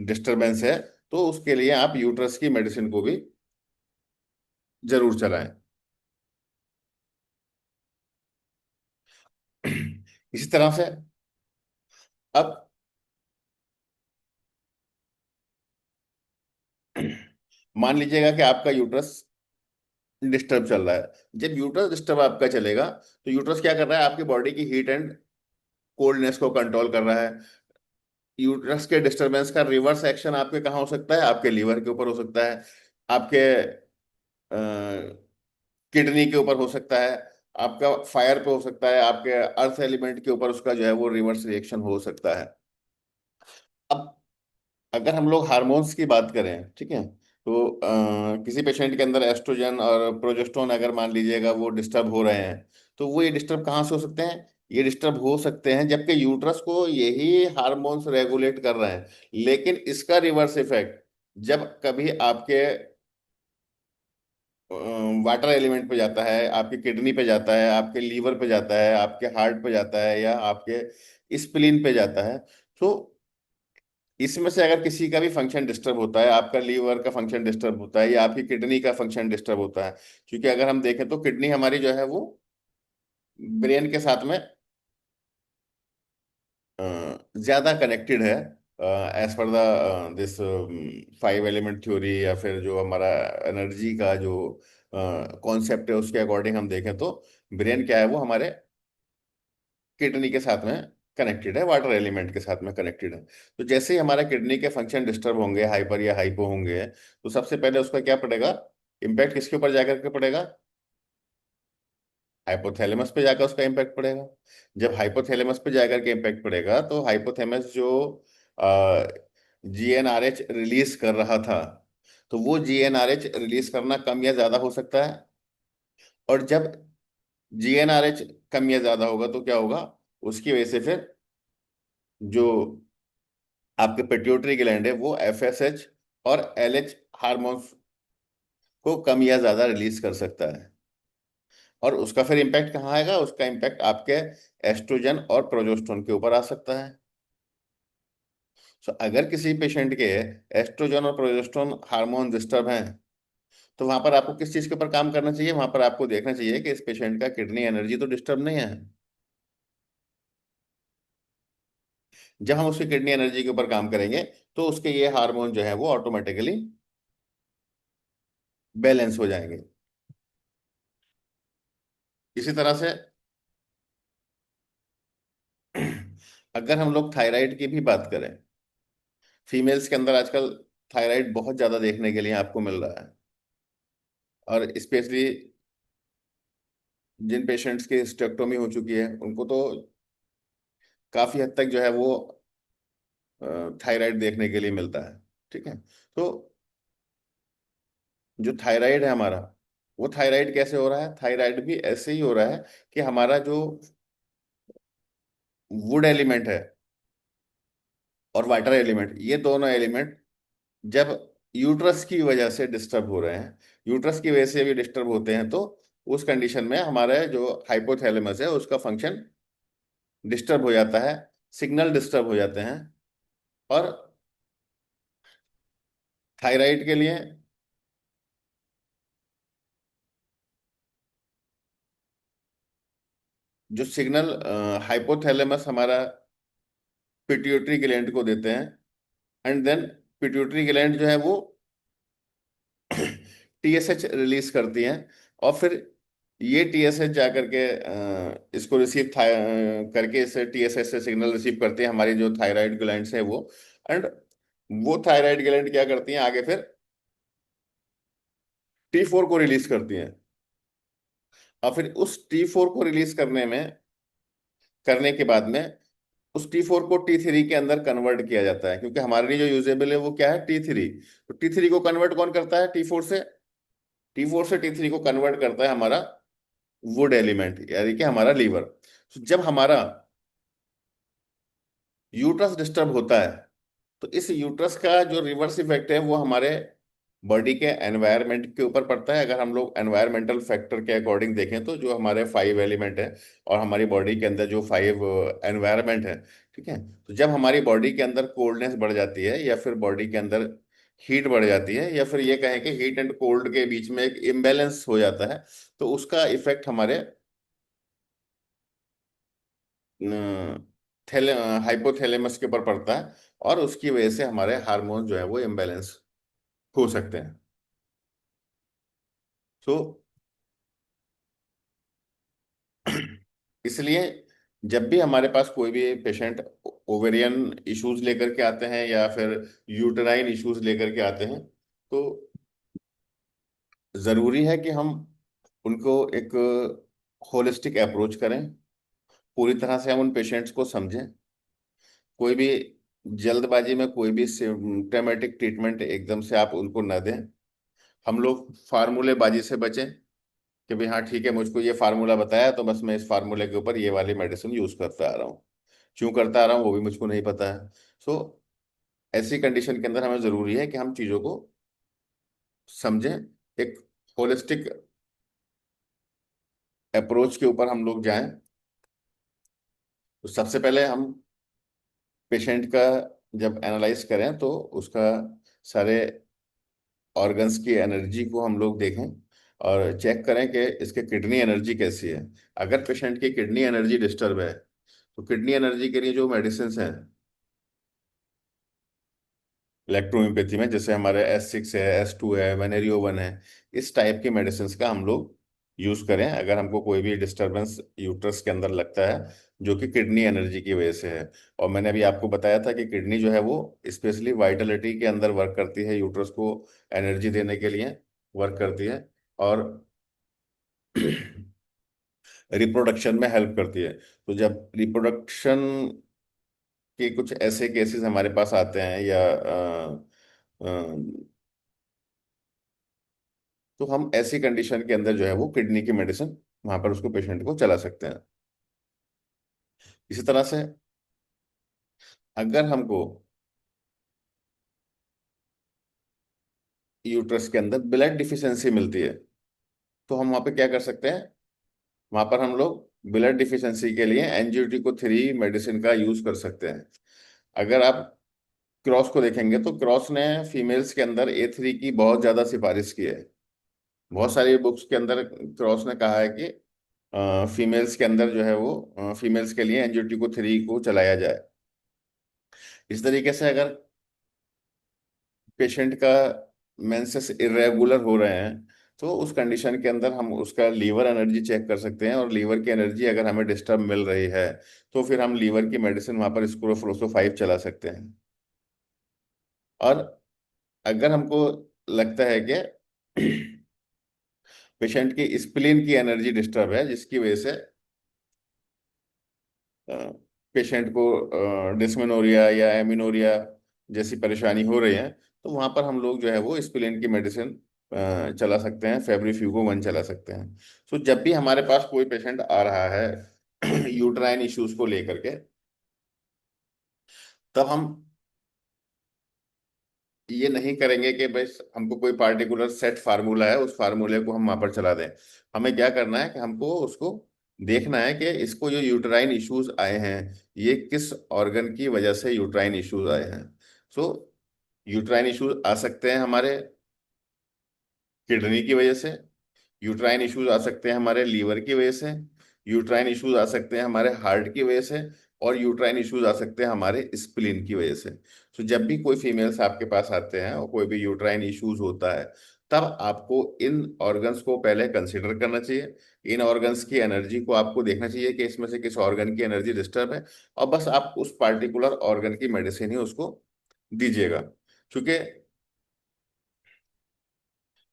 डिस्टरबेंस है, तो उसके लिए आप यूट्रस की मेडिसिन को भी जरूर चलाएं। इसी तरह से अब मान लीजिएगा कि आपका यूट्रस डिस्टर्ब चल रहा है। जब यूट्रस डिस्टर्ब आपका चलेगा तो यूट्रस क्या कर रहा है, आपकी बॉडी की हीट एंड कोल्डनेस को कंट्रोल कर रहा है। यूट्रस के डिस्टरबेंस का रिवर्स एक्शन आपके कहाँ हो सकता है, आपके लीवर के ऊपर हो सकता है, आपके किडनी के ऊपर हो सकता है, आपका फायर पे हो सकता है, आपके अर्थ एलिमेंट के ऊपर उसका जो है वो रिवर्स रिएक्शन हो सकता है। अब अगर हम लोग हार्मोन्स की बात करें, ठीक है, तो किसी पेशेंट के अंदर एस्ट्रोजन और प्रोजेस्टेरोन अगर मान लीजिएगा वो डिस्टर्ब हो रहे हैं, तो वो ये डिस्टर्ब कहाँ से हो सकते हैं, ये डिस्टर्ब हो सकते हैं जबकि यूट्रस को यही हार्मोन्स रेगुलेट कर रहे हैं। लेकिन इसका रिवर्स इफेक्ट जब कभी आपके वाटर एलिमेंट पे जाता है, आपकी किडनी पे जाता है, आपके लीवर पे जाता है, आपके हार्ट पे जाता है या आपके स्प्लीन पे जाता है, तो इसमें से अगर किसी का भी फंक्शन डिस्टर्ब होता है, आपका लीवर का फंक्शन डिस्टर्ब होता है या आपकी किडनी का फंक्शन डिस्टर्ब होता है, क्योंकि अगर हम देखें तो किडनी हमारी जो है वो ब्रेन के साथ में ज्यादा कनेक्टेड है, as per the this 5 element theory, या फिर जो हमारा एनर्जी का जो कॉन्सेप्ट है उसके अकॉर्डिंग हम देखें तो ब्रेन क्या है वो हमारे किडनी के साथ में कनेक्टेड है, वाटर एलिमेंट के साथ में कनेक्टेड है। तो जैसे ही हमारा किडनी के फंक्शन डिस्टर्ब होंगे, हाइपर या हाइपो होंगे, तो सबसे पहले उसका क्या पड़ेगा, इम्पैक्ट किसके ऊपर जाकर के पड़ेगा, हाइपोथैलेमस पे जाकर उसका इम्पैक्ट पड़ेगा। जब हाइपोथैलेमस पे जाकर के इम्पैक्ट पड़ेगा तो हाइपोथैलेमस जो जीएनआरएच रिलीज कर रहा था, तो वो जीएनआरएच रिलीज करना कम या ज्यादा हो सकता है। और जब जीएनआरएच कम या ज्यादा होगा तो क्या होगा, उसकी वजह से फिर जो आपके पिट्यूटरी ग्लैंड है वो एफएसएच और एलएच हार्मोन्स को कम या ज्यादा रिलीज कर सकता है। और उसका फिर इम्पैक्ट कहाँ आएगा, उसका इम्पैक्ट आपके एस्ट्रोजन और प्रोजेस्टेरोन के ऊपर आ सकता है। सो अगर किसी पेशेंट के एस्ट्रोजन और प्रोजेस्टेरोन हार्मोन डिस्टर्ब हैं, तो वहां पर आपको किस चीज के ऊपर काम करना चाहिए, वहां पर आपको देखना चाहिए कि इस पेशेंट का किडनी एनर्जी तो डिस्टर्ब नहीं है। जब हम उसकी किडनी एनर्जी के ऊपर काम करेंगे तो उसके ये हार्मोन जो है वो ऑटोमेटिकली बैलेंस हो जाएंगे। इसी तरह से अगर हम लोग थायराइड की भी बात करें, फीमेल्स के अंदर आजकल थायराइड बहुत ज्यादा देखने के लिए आपको मिल रहा है। और स्पेशली जिन पेशेंट्स की हिस्टेक्टोमी हो चुकी है उनको तो काफी हद तक जो है वो थायराइड देखने के लिए मिलता है। ठीक है। तो जो थायराइड है हमारा, वो थायराइड कैसे हो रहा है? थायराइड भी ऐसे ही हो रहा है कि हमारा जो वुड एलिमेंट है और वाटर एलिमेंट, ये दोनों एलिमेंट जब यूट्रस की वजह से डिस्टर्ब हो रहे हैं, यूट्रस की वजह से भी डिस्टर्ब होते हैं, तो उस कंडीशन में हमारा जो हाइपोथैलेमस है उसका फंक्शन डिस्टर्ब हो जाता है, सिग्नल डिस्टर्ब हो जाते हैं। और थायराइड के लिए जो सिग्नल हाइपोथैलेमस हमारा पिट्यूटरी ग्लैंड को देते हैं, एंड देन पिट्यूटरी ग्लैंड जो है वो टीएसएच रिलीज करती हैं, और फिर ये टीएसएच जा करके इसको रिसीव करके इसे टीएसएच से सिग्नल रिसीव करते हैं हमारी जो थायराइड ग्लैंड्स है वो। एंड वो थायराइड ग्लैंड क्या करती हैं आगे, फिर T4 को रिलीज करती हैं, और फिर उस T4 को रिलीज करने के बाद में उस T4 को T3 के अंदर कन्वर्ट किया जाता है, क्योंकि हमारे लिए जो यूजेबल है वो क्या है? T3। तो T3 को कन्वर्ट कौन करता है? T4 से T3 को कन्वर्ट करता है हमारा वुड एलिमेंट, यानी कि हमारा लीवर। तो जब हमारा यूट्रस डिस्टर्ब होता है, तो इस यूट्रस का जो रिवर्स इफेक्ट है वो हमारे बॉडी के एनवायरनमेंट के ऊपर पड़ता है। अगर हम लोग एनवायरमेंटल फैक्टर के अकॉर्डिंग देखें तो जो हमारे 5 एलिमेंट है और हमारी बॉडी के अंदर जो 5 एनवायरनमेंट है, ठीक है, तो जब हमारी बॉडी के अंदर कोल्डनेस बढ़ जाती है या फिर बॉडी के अंदर हीट बढ़ जाती है, या फिर ये कहें कि हीट एंड कोल्ड के बीच में एक इम्बैलेंस हो जाता है, तो उसका इफेक्ट हमारे थैले हाइपोथैलेमस के ऊपर पड़ता है, और उसकी वजह से हमारे हार्मोन जो है वो इम्बैलेंस हो सकते हैं। तो इसलिए जब भी हमारे पास कोई भी पेशेंट ओवेरियन इश्यूज लेकर के आते हैं या फिर यूटेराइन इश्यूज लेकर के आते हैं, तो जरूरी है कि हम उनको एक होलिस्टिक अप्रोच करें, पूरी तरह से हम उन पेशेंट्स को समझें, कोई भी जल्दबाजी में कोई भी सिम्टोमेटिक ट्रीटमेंट एकदम से आप उनको न दें। हम लोग फार्मूलेबाजी से बचें कि भाई हाँ ठीक है, मुझको ये फार्मूला बताया तो बस मैं इस फार्मूले के ऊपर ये वाली मेडिसिन यूज करता आ रहा हूँ, क्यों करता आ रहा हूँ वो भी मुझको नहीं पता है। सो ऐसी कंडीशन के अंदर हमें जरूरी है कि हम चीजों को समझें, एक होलिस्टिक अप्रोच के ऊपर हम लोग जाएं। तो सबसे पहले हम पेशेंट का जब एनालाइज करें तो उसका सारे ऑर्गन्स की एनर्जी को हम लोग देखें और चेक करें कि इसके किडनी एनर्जी कैसी है। अगर पेशेंट की किडनी एनर्जी डिस्टर्ब है, तो किडनी एनर्जी के लिए जो मेडिसिन हैं इलेक्ट्रोमियोपैथी में, जैसे हमारे S6 है, S2 है, वेनेरियो 1 है, इस टाइप की मेडिसिन का हम लोग यूज करें अगर हमको कोई भी डिस्टरबेंस यूट्रस के अंदर लगता है जो कि किडनी एनर्जी की वजह से है। और मैंने अभी आपको बताया था कि किडनी जो है वो स्पेशली वाइटलिटी के अंदर वर्क करती है, यूट्रस को एनर्जी देने के लिए वर्क करती है, और रिप्रोडक्शन में हेल्प करती है। तो जब रिप्रोडक्शन के कुछ ऐसे केसेस हमारे पास आते हैं या तो हम ऐसी कंडीशन के अंदर जो है वो किडनी की मेडिसिन वहां पर उसको पेशेंट को चला सकते हैं। इसी तरह से अगर हमको यूट्रस के अंदर ब्लड डिफिशियंसी मिलती है, तो हम वहां पे क्या कर सकते हैं? वहां पर हम लोग ब्लड डिफिशियंसी के लिए एनजीओटेको 3 मेडिसिन का यूज कर सकते हैं। अगर आप क्रॉस को देखेंगे तो क्रॉस ने फीमेल्स के अंदर A3 की बहुत ज्यादा सिफारिश की है। बहुत सारी बुक्स के अंदर क्रॉस ने कहा है कि फीमेल्स के अंदर जो है वो फीमेल्स के लिए एनजीओटेको 3 को चलाया जाए। इस तरीके से अगर पेशेंट का मेंसेस इरेगुलर हो रहे हैं, तो उस कंडीशन के अंदर हम उसका लीवर एनर्जी चेक कर सकते हैं, और लीवर की एनर्जी अगर हमें डिस्टर्ब मिल रही है तो फिर हम लीवर की मेडिसिन वहां पर स्क्रोफलोसो 5 चला सकते हैं। और अगर हमको लगता है कि पेशेंट की स्प्लीन की एनर्जी डिस्टर्ब है जिसकी वजह से पेशेंट को डिस्मेनोरिया या एमिनोरिया जैसी परेशानी हो रही है, तो वहां पर हम लोग जो है वो स्प्लीन की मेडिसिन चला सकते हैं, फेब्रिफ्यूगो 1 चला सकते हैं। सो जब भी हमारे पास कोई पेशेंट आ रहा है यूट्राइन इश्यूज को लेकर के, तब हम ये नहीं करेंगे कि बस हमको कोई पार्टिकुलर सेट फार्मूला है उस फार्मूले को हम वहां पर चला दें। हमें क्या करना है कि हमको उसको देखना है कि इसको जो यूट्राइन इश्यूज आए हैं, ये किस ऑर्गन की वजह से यूट्राइन इश्यूज आए हैं। सो यूट्राइन इश्यूज आ सकते हैं हमारे किडनी की वजह से, यूट्राइन इश्यूज आ सकते हैं हमारे लीवर की वजह से, यूट्राइन इश्यूज आ सकते हैं हमारे हार्ट की वजह से, और यूट्राइन इश्यूज आ सकते हैं हमारे स्प्लीन की वजह से। तो जब भी कोई फीमेल्स आपके पास आते हैं और कोई भी यूट्राइन इश्यूज होता है, तब आपको इन ऑर्गन्स को पहले कंसिडर करना चाहिए। इन ऑर्गन्स की एनर्जी को आपको देखना चाहिए कि इसमें से किस ऑर्गन की एनर्जी डिस्टर्ब है, और बस आप उस पार्टिकुलर ऑर्गन की मेडिसिन ही उसको दीजिएगा। क्योंकि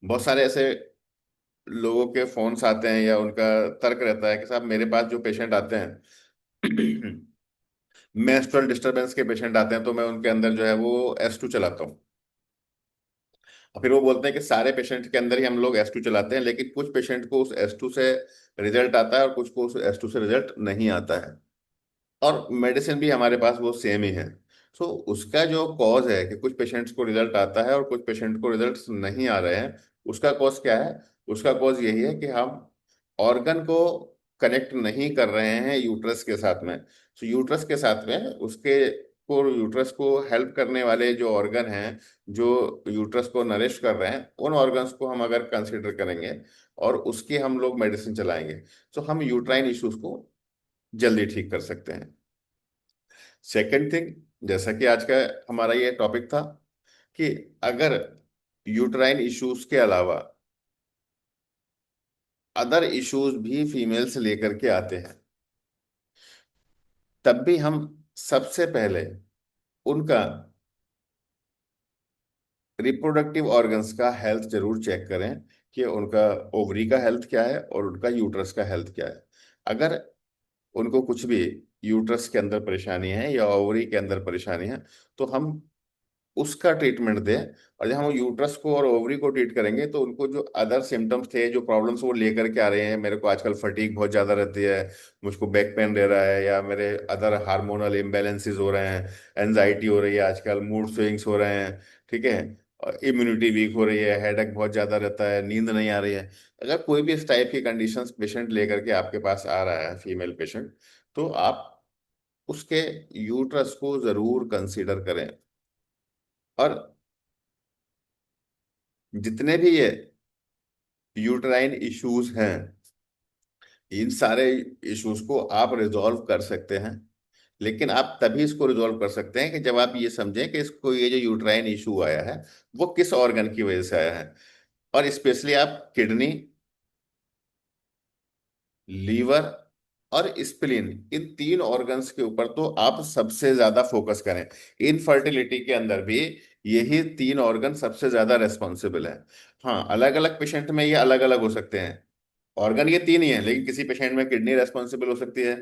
बहुत सारे ऐसे लोगों के फोन्स आते हैं या उनका तर्क रहता है कि साहब मेरे पास जो पेशेंट आते हैं मेंस्ट्रुअल डिस्टरबेंस के पेशेंट आते हैं, तो मैं उनके अंदर जो है वो S2 चलाता हूँ। और फिर वो बोलते हैं कि सारे पेशेंट के अंदर ही हम लोग S2 चलाते हैं, लेकिन कुछ पेशेंट को उस S2 से रिजल्ट आता है और कुछ को उस S2 से रिजल्ट नहीं आता है, और मेडिसिन भी हमारे पास वो सेम ही है। सो उसका जो कॉज है कि कुछ पेशेंट्स को रिजल्ट आता है और कुछ पेशेंट को रिजल्ट नहीं आ रहे हैं, उसका कॉज क्या है? उसका कॉज यही है कि हम ऑर्गन को कनेक्ट नहीं कर रहे हैं यूट्रस के साथ में। सो यूट्रस के साथ में उसके को यूट्रस को हेल्प करने वाले जो ऑर्गन हैं, जो यूट्रस को नरिश कर रहे हैं, उन ऑर्गन्स को हम अगर कंसिडर करेंगे और उसकी हम लोग मेडिसिन चलाएंगे, तो हम यूट्राइन इश्यूज को जल्दी ठीक कर सकते हैं। सेकेंड थिंग, जैसा कि आज का हमारा ये टॉपिक था, कि अगर यूट्राइन इश्यूज के अलावा अदर इश्यूज भी फीमेल्स लेकर के आते हैं, तब भी हम सबसे पहले उनका रिप्रोडक्टिव ऑर्गन्स का हेल्थ जरूर चेक करें कि उनका ओवरी का हेल्थ क्या है और उनका यूट्रस का हेल्थ क्या है। अगर उनको कुछ भी यूट्रस के अंदर परेशानी है या ओवरी के अंदर परेशानी है, तो हम उसका ट्रीटमेंट दें। और जब हम यूट्रस को और ओवरी को ट्रीट करेंगे, तो उनको जो अदर सिम्टम्स थे, जो प्रॉब्लम्स वो लेकर के आ रहे हैं, मेरे को आजकल फटीग बहुत ज़्यादा रहती है, मुझको बैक पेन रह रहा है, या मेरे अदर हार्मोनल इम्बैलेंसेस हो रहे हैं, एनजाइटी हो रही है, आजकल मूड स्विंग्स हो रहे हैं, ठीक है, इम्यूनिटी वीक हो रही है, हेडेक बहुत ज़्यादा रहता है, नींद नहीं आ रही है। अगर कोई भी इस टाइप की कंडीशंस पेशेंट लेकर के आपके पास आ रहा है, फीमेल पेशेंट, तो आप उसके यूट्रस को ज़रूर कंसीडर करें। और जितने भी ये यूट्राइन इश्यूज हैं, इन सारे इश्यूज को आप रिजॉल्व कर सकते हैं। लेकिन आप तभी इसको रिजॉल्व कर सकते हैं कि जब आप ये समझें कि इसको, ये जो यूट्राइन इशू आया है, वो किस ऑर्गन की वजह से आया है। और स्पेशली आप किडनी, लीवर और स्प्लीन, इन 3 ऑर्गन्स के ऊपर तो आप सबसे ज्यादा फोकस करें। इनफर्टिलिटी के अंदर भी यही 3 ऑर्गन सबसे ज्यादा रेस्पॉन्सिबल है। हाँ, अलग अलग पेशेंट में ये अलग अलग हो सकते हैं, ऑर्गन ये 3 ही है, लेकिन किसी पेशेंट में किडनी रेस्पॉन्सिबल हो सकती है,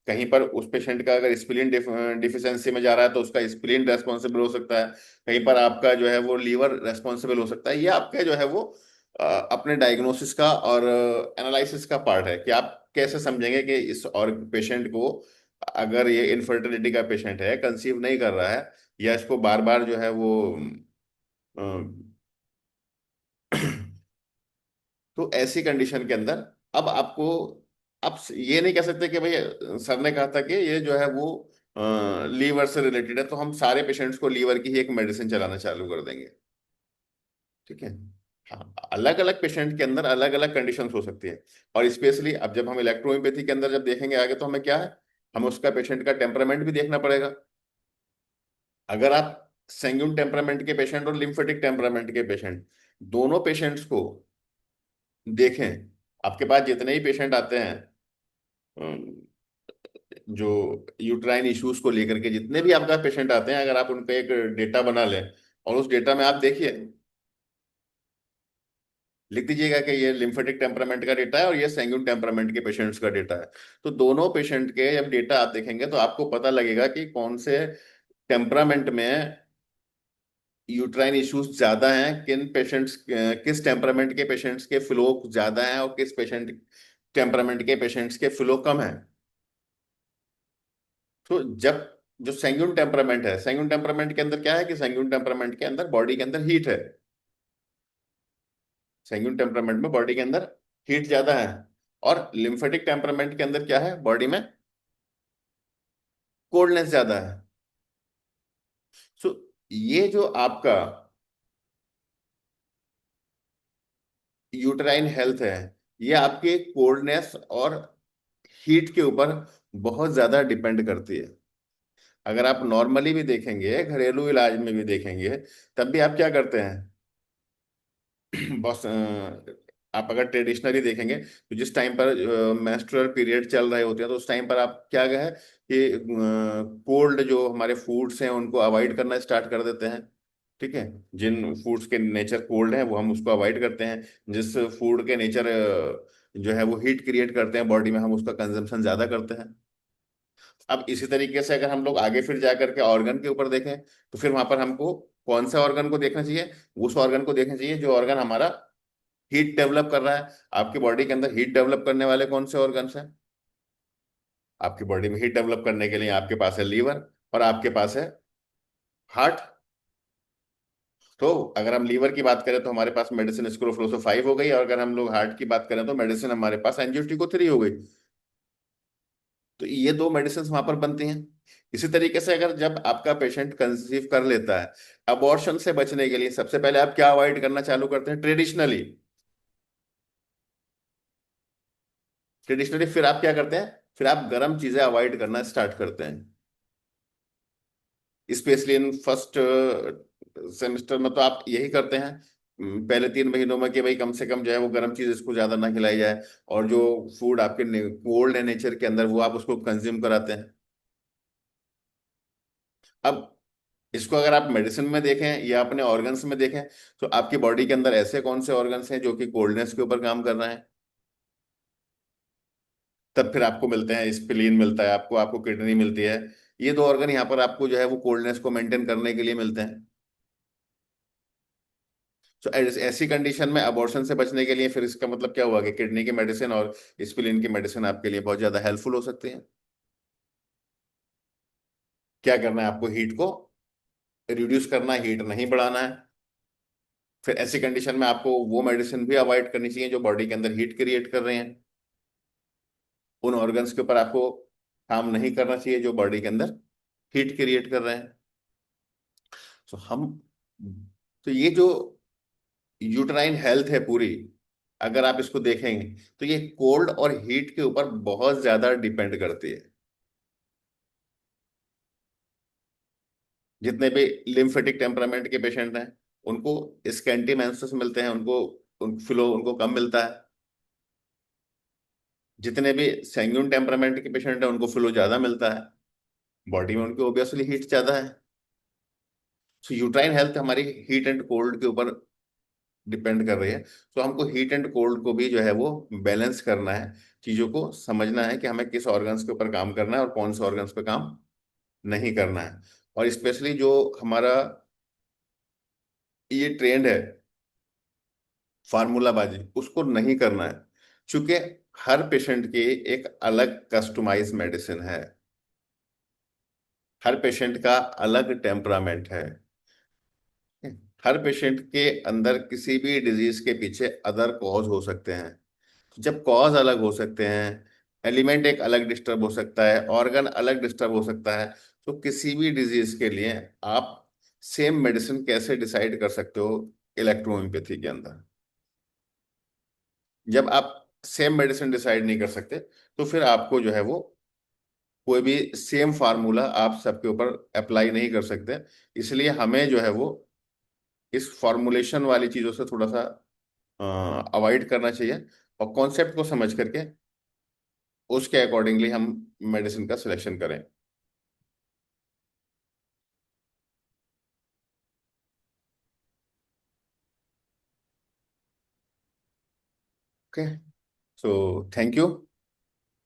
कहीं पर उस पेशेंट का अगर स्प्लीन डिफिशियंसी में जा रहा है तो उसका स्प्लीन रेस्पॉन्सिबल हो सकता है, कहीं पर आपका जो है वो लीवर रेस्पॉन्सिबल हो सकता है। ये आपके जो है वो अपने डायग्नोसिस का और एनालिसिस का पार्ट है कि आप कैसे समझेंगे कि इस और पेशेंट को, अगर ये इनफर्टिलिटी का पेशेंट है, कंसीव नहीं कर रहा है, या इसको बार बार जो है वो अ, तो ऐसी कंडीशन के अंदर अब आपको, आप ये नहीं कह सकते कि भाई सर ने कहा था कि ये जो है वो लीवर से रिलेटेड है, तो हम सारे पेशेंट्स को लीवर की ही एक मेडिसिन चलाना चालू कर देंगे। ठीक है। हाँ, अलग अलग पेशेंट के अंदर अलग अलग कंडीशंस हो सकती है। और स्पेशली अब जब हम इलेक्ट्रोमियोपैथी के अंदर जब देखेंगे आगे, तो हमें क्या है, हमें उसका पेशेंट का टेम्परामेंट भी देखना पड़ेगा। अगर आप सेंग्यून टेम्परामेंट के पेशेंट और लिम्फेटिक टेम्परामेंट के पेशेंट, दोनों पेशेंट्स को देखें, आपके पास जितने ही पेशेंट आते हैं जो यूट्राइन इश्यूज को लेकर के, जितने भी आपका पेशेंट आते हैं, अगर आप उनका एक डेटा बना लें और उस डेटा में आप देखिए, लिख दीजिएगा कि ये लिम्फेटिक टेम्परामेंट का डेटा है और ये सैंग्यून टेम्परामेंट के पेशेंट्स का डेटा है, तो दोनों पेशेंट के जब डेटा आप देखेंगे, तो आपको पता लगेगा कि कौन से टेम्परामेंट में यूट्राइन इश्यूज ज्यादा हैं, किन पेशेंट्स, किस टेम्परामेंट के पेशेंट्स के फ्लो ज्यादा हैं और किस पेशेंट टेम्परामेंट के पेशेंट्स के फ्लो कम है। तो जब जो सैंग्यून टेम्परामेंट है, सैंग्यून टेम्परामेंट के अंदर क्या है कि सैंग्यून टेम्परामेंट के अंदर बॉडी के अंदर हीट है। सैंग्यून टेम्परामेंट में बॉडी के अंदर हीट ज्यादा है। और लिम्फेटिक टेम्परामेंट के अंदर क्या है, बॉडी में कोल्डनेस ज्यादा है। सो ये जो आपका यूटराइन हेल्थ है, ये आपके कोल्डनेस और हीट के ऊपर बहुत ज्यादा डिपेंड करती है। अगर आप नॉर्मली भी देखेंगे, घरेलू इलाज में भी देखेंगे, तब भी आप क्या करते हैं बस आप अगर ट्रेडिशनली देखेंगे तो जिस टाइम पर मेंस्ट्रुअल पीरियड चल रहे होते हैं तो उस टाइम पर आप क्या है कि कोल्ड जो हमारे फूड्स हैं उनको अवॉइड करना स्टार्ट कर देते हैं। ठीक है, जिन फूड्स के नेचर कोल्ड है वो हम उसको अवॉइड करते हैं। जिस फूड के नेचर जो है वो हीट क्रिएट करते हैं बॉडी में, हम उसका कंजम्पशन ज्यादा करते हैं। अब इसी तरीके से अगर हम लोग आगे फिर जा करके ऑर्गन के ऊपर देखें तो फिर वहां पर हमको कौन सा ऑर्गन को देखना चाहिए, उस ऑर्गन को देखना चाहिए जो ऑर्गन हमारा हीट डेवलप कर रहा है। आपकी बॉडी के अंदर हीट डेवलप करने वाले कौन से ऑर्गन्स हैं? आपकी बॉडी में हीट डेवलप करने के लिए आपके पास है लीवर और आपके पास है हार्ट। तो अगर हम लीवर की बात करें तो हमारे पास मेडिसिन स्क्रोफ्लोसो 5 हो गई, और अगर हम लोग हार्ट की बात करें तो मेडिसिन हमारे पास एंजियोस्टिको 3 हो गई। तो ये दो मेडिसिन वहां पर बनती हैं। इसी तरीके से अगर जब आपका पेशेंट कंसीव कर लेता है, अबॉर्शन से बचने के लिए सबसे पहले आप क्या अवॉइड करना चालू करते हैं ट्रेडिशनली? ट्रेडिशनली फिर आप क्या करते हैं, फिर आप गर्म चीजें अवॉइड करना स्टार्ट करते हैं। स्पेशली इन फर्स्ट सेमेस्टर में तो आप यही करते हैं पहले 3 महीनों में कि भाई कम से कम जो है वो गर्म चीज इसको ज्यादा ना खिलाई जाए, और जो फूड आपके कोल्ड है नेचर के अंदर वो आप उसको कंज्यूम कराते हैं। अब इसको अगर आप मेडिसिन में देखें या अपने ऑर्गन्स में देखें तो आपकी बॉडी के अंदर ऐसे कौन से ऑर्गन्स हैं जो कि कोल्डनेस के ऊपर काम कर रहे हैं? तब फिर आपको मिलते हैं स्प्लीन मिलता है, आपको आपको किडनी मिलती है। ये दो ऑर्गन यहाँ पर आपको जो है वो कोल्डनेस को मेंटेन करने के लिए मिलते हैं। तो ऐसी कंडीशन में अबॉर्शन से बचने के लिए फिर इसका मतलब क्या हुआ कि किडनी की मेडिसिन और स्प्लीन की मेडिसिन आपके लिए बहुत ज्यादा हेल्पफुल हो सकती है। क्या करना है आपको, हीट को रिड्यूस करना है, हीट नहीं बढ़ाना है। फिर ऐसी कंडीशन में आपको वो मेडिसिन भी अवॉइड करनी चाहिए जो बॉडी के अंदर हीट क्रिएट कर रहे हैं। उन ऑर्गन्स के ऊपर आपको काम नहीं करना चाहिए जो बॉडी के अंदर हीट क्रिएट कर रहे हैं। तो हम, तो ये जो यूटराइन हेल्थ है पूरी, अगर आप इसको देखेंगे तो ये कोल्ड और हीट के ऊपर बहुत ज्यादा डिपेंड करती है। जितने भी लिम्फेटिक टेम्परामेंट के पेशेंट हैं उनको स्कैंटी मेंसेस मिलते हैं, उनको फ्लो उनको कम मिलता है। जितने भी सैंग्यून टेम्परामेंट के पेशेंट हैं उनको फ्लो ज्यादा मिलता है, बॉडी में उनकी ओबियसली हीट ज्यादा है। सो यूट्राइन हेल्थ हमारी हीट एंड कोल्ड के ऊपर डिपेंड कर रही है। तो हमको हीट एंड कोल्ड को भी जो है वो बैलेंस करना है, चीजों को समझना है कि हमें किस ऑर्गन्स के ऊपर काम करना है और कौन से ऑर्गन्स पे काम नहीं करना है। और स्पेशली जो हमारा ये ट्रेंड है फार्मूलाबाजी, उसको नहीं करना है। क्योंकि हर पेशेंट की एक अलग कस्टमाइज मेडिसिन है, हर पेशेंट का अलग टेम्परामेंट है। हर पेशेंट के अंदर किसी भी डिजीज के पीछे अदर कॉज हो सकते हैं। जब कॉज अलग हो सकते हैं, एलिमेंट एक अलग डिस्टर्ब हो सकता है, ऑर्गन अलग डिस्टर्ब हो सकता है, तो किसी भी डिजीज के लिए आप सेम मेडिसिन कैसे डिसाइड कर सकते हो इलेक्ट्रोहोम्योपैथी के अंदर? जब आप सेम मेडिसिन डिसाइड नहीं कर सकते तो फिर आपको जो है वो कोई भी सेम फार्मूला आप सबके ऊपर अप्लाई नहीं कर सकते। इसलिए हमें जो है वो इस फॉर्मुलेशन वाली चीजों से थोड़ा सा अवॉइड करना चाहिए, और कॉन्सेप्ट को समझ करके उसके अकॉर्डिंगली हम मेडिसिन का सिलेक्शन करें। Okay, so thank you.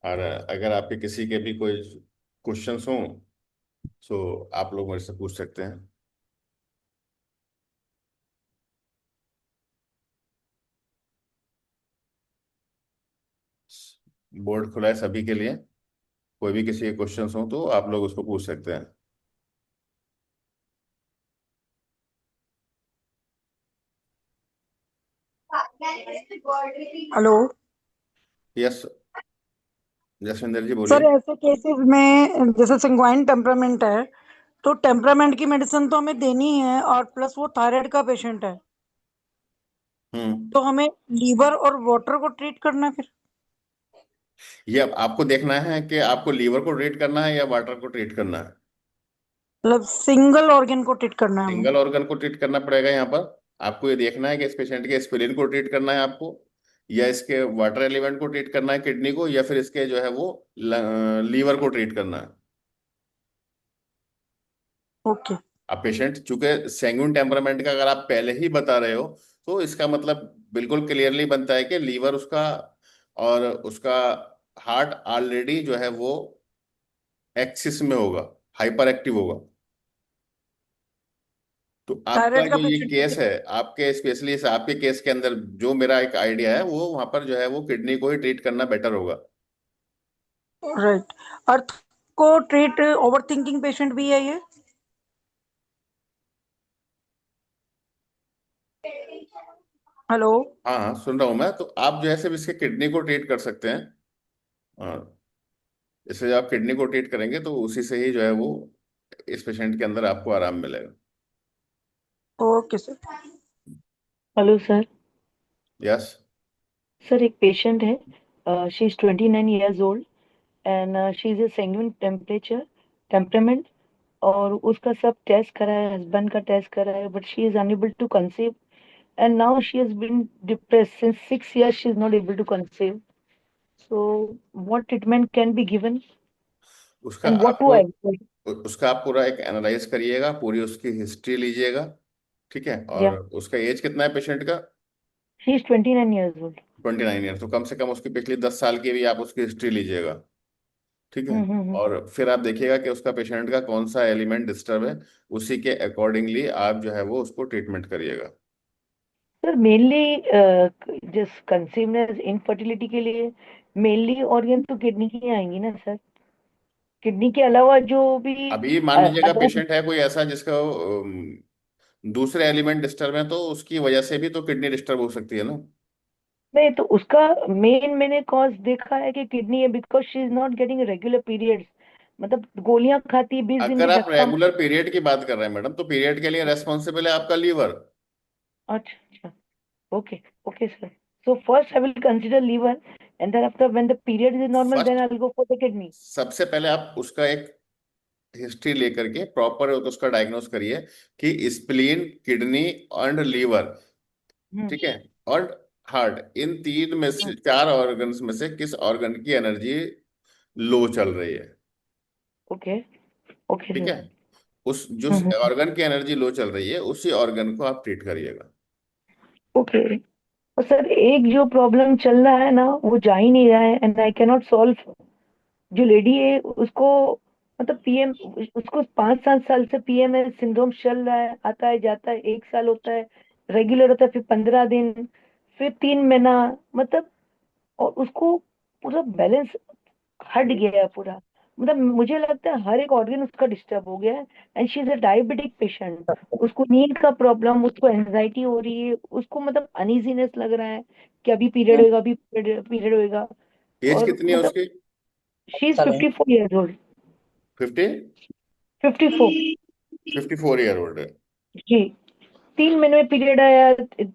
और अगर आपके किसी के भी कोई क्वेश्चंस हों तो आप लोग मेरे से पूछ सकते हैं। बोर्ड खुला है सभी के लिए, कोई भी किसी के क्वेश्चंस हो तो आप लोग उसको पूछ सकते हैं। हेलो यस, जसविंदर जी सर, बोलिए। ऐसे केसेस में जैसे संगवाइन टेम्परामेंट है, तो टेम्परामेंट की मेडिसिन तो हमें देनी है, और प्लस वो थायराइड का पेशेंट है, हम्म। तो हमें लीवर और वाटर को ट्रीट करना है फिर? ये अब आपको देखना है कि आपको लीवर को ट्रीट करना है या वाटर को ट्रीट करना है। मतलब सिंगल ऑर्गन को ट्रीट करना है हमें? सिंगल ऑर्गन को ट्रीट करना पड़ेगा यहाँ पर। आपको ये देखना है कि इस पेशेंट के स्प्लीन को ट्रीट करना है आपको, या इसके वाटर एलिमेंट को ट्रीट करना है, किडनी को, या फिर इसके जो है वो लीवर को ट्रीट करना है। ओके। अब पेशेंट चूंकि सैंग्यून टेम्परामेंट का अगर आप पहले ही बता रहे हो, तो इसका मतलब बिल्कुल क्लियरली बनता है कि लीवर उसका और उसका हार्ट ऑलरेडी जो है वो एक्सिस में होगा, हाइपर एक्टिव होगा। तो आपका थायराइड का जो ये पेशेंट केस है, आपके स्पेशली इस आपके केस के अंदर जो मेरा एक आइडिया है, वो वहां पर जो है वो किडनी को ही ट्रीट करना बेटर होगा। राइट। अर्थ को ट्रीट ओवर थिंकिंग पेशेंट भी है ये? हेलो। हाँ हाँ, सुन रहा हूँ मैं। तो आप जो है सिर्फ इसके किडनी को ट्रीट कर सकते हैं। और इससे जब आप किडनी को ट्रीट करेंगे तो उसी से ही जो है वो इस पेशेंट के अंदर आपको आराम मिलेगा। Okay sir. Hello sir. Yes. Sir एक पेशेंट है, she is 29 years old and she is a sanguine temperature temperament, और उसका सब टेस्ट करा है, हस्बैंड का टेस्ट करा है, but she is unable to conceive and now she has been depressed since 6 years, she is not able to conceive, so what treatment can be given उसका and what to आपको avoid? उसका आप पूरा एक analyse करिएगा, पूरी उसकी history लीजिएगा। ठीक है। और या उसका एज कितना है पेशेंट का? She is 29 years old. 29 year. तो कम से कम उसकी पिछली 10 साल की भी आप उसकी हिस्ट्री लीजिएगा। ठीक है। हम्म। और फिर आप देखिएगा कि उसका पेशेंट का कौन सा एलिमेंट डिस्टर्ब है, उसी के अकॉर्डिंगली आप जो है वो उसको ट्रीटमेंट करिएगा। सर मेनली जिस कंसीवनेस इनफर्टिलिटी के लिए मेनली ऑर्गन तो किडनी की ही आएंगी ना सर? किडनी के अलावा जो भी अभी मान लीजिएगा अदर, पेशेंट है कोई ऐसा जिसका दूसरे एलिमेंट डिस्टर्ब है, तो उसकी वजह से भी तो किडनी डिस्टर्ब हो सकती है ना। नहीं तो उसका मेन मैंने कॉज देखा है कि किडनी है, because she is not getting regular periods, मतलब गोलियां खाती है, 20 दिन अगर भी आप धक्का रेगुलर पीरियड की बात कर रहे हैं मैडम, तो पीरियड के लिए रेस्पॉन्सिबल है आपका लीवर। अच्छा अच्छा, okay okay sir, so first I will consider liver and then after when the period is normal then first, I'll go for the kidney. सबसे पहले आप उसका एक हिस्ट्री लेकर के प्रॉपर उसका डायग्नोस करिए कि स्प्लीन, किडनी एंड लीवर, हम्म ठीक है, और हार्ट, इन तीन में से, चार ऑर्गन्स में से किस ऑर्गन की एनर्जी लो चल रही है। ओके ओके ठीक है। सर। उस जो हम्म ऑर्गन की एनर्जी लो चल रही है उसी ऑर्गन को आप ट्रीट करिएगा। ओके। और सर एक जो प्रॉब्लम चल रहा है ना वो जा ही नहीं रहा है एंड आई कैनॉट सॉल्व। जो लेडी है उसको मतलब पीएम, उसको 5-7 साल से पीएमएस सिंड्रोम चल रहा है, आता है जाता है, 1 साल होता है रेगुलर होता है, फिर 15 दिन, फिर 3 महीना, मतलब और उसको पूरा बैलेंस हट गया है पूरा, मतलब मुझे लगता है हर एक ऑर्गन उसका डिस्टर्ब हो गया है and she is a diabetic patient. उसको नींद का प्रॉब्लम, उसको एंजाइटी हो रही है, उसको मतलब अनइजीनेस लग रहा है कि अभी पीरियड होएगा, अभी पीरियड होएगा, एज और कितनी है मतलब उसकी? She is 54 years old। 50? 54। 54 year old है। जी। 3 महीने में पीरियड आया,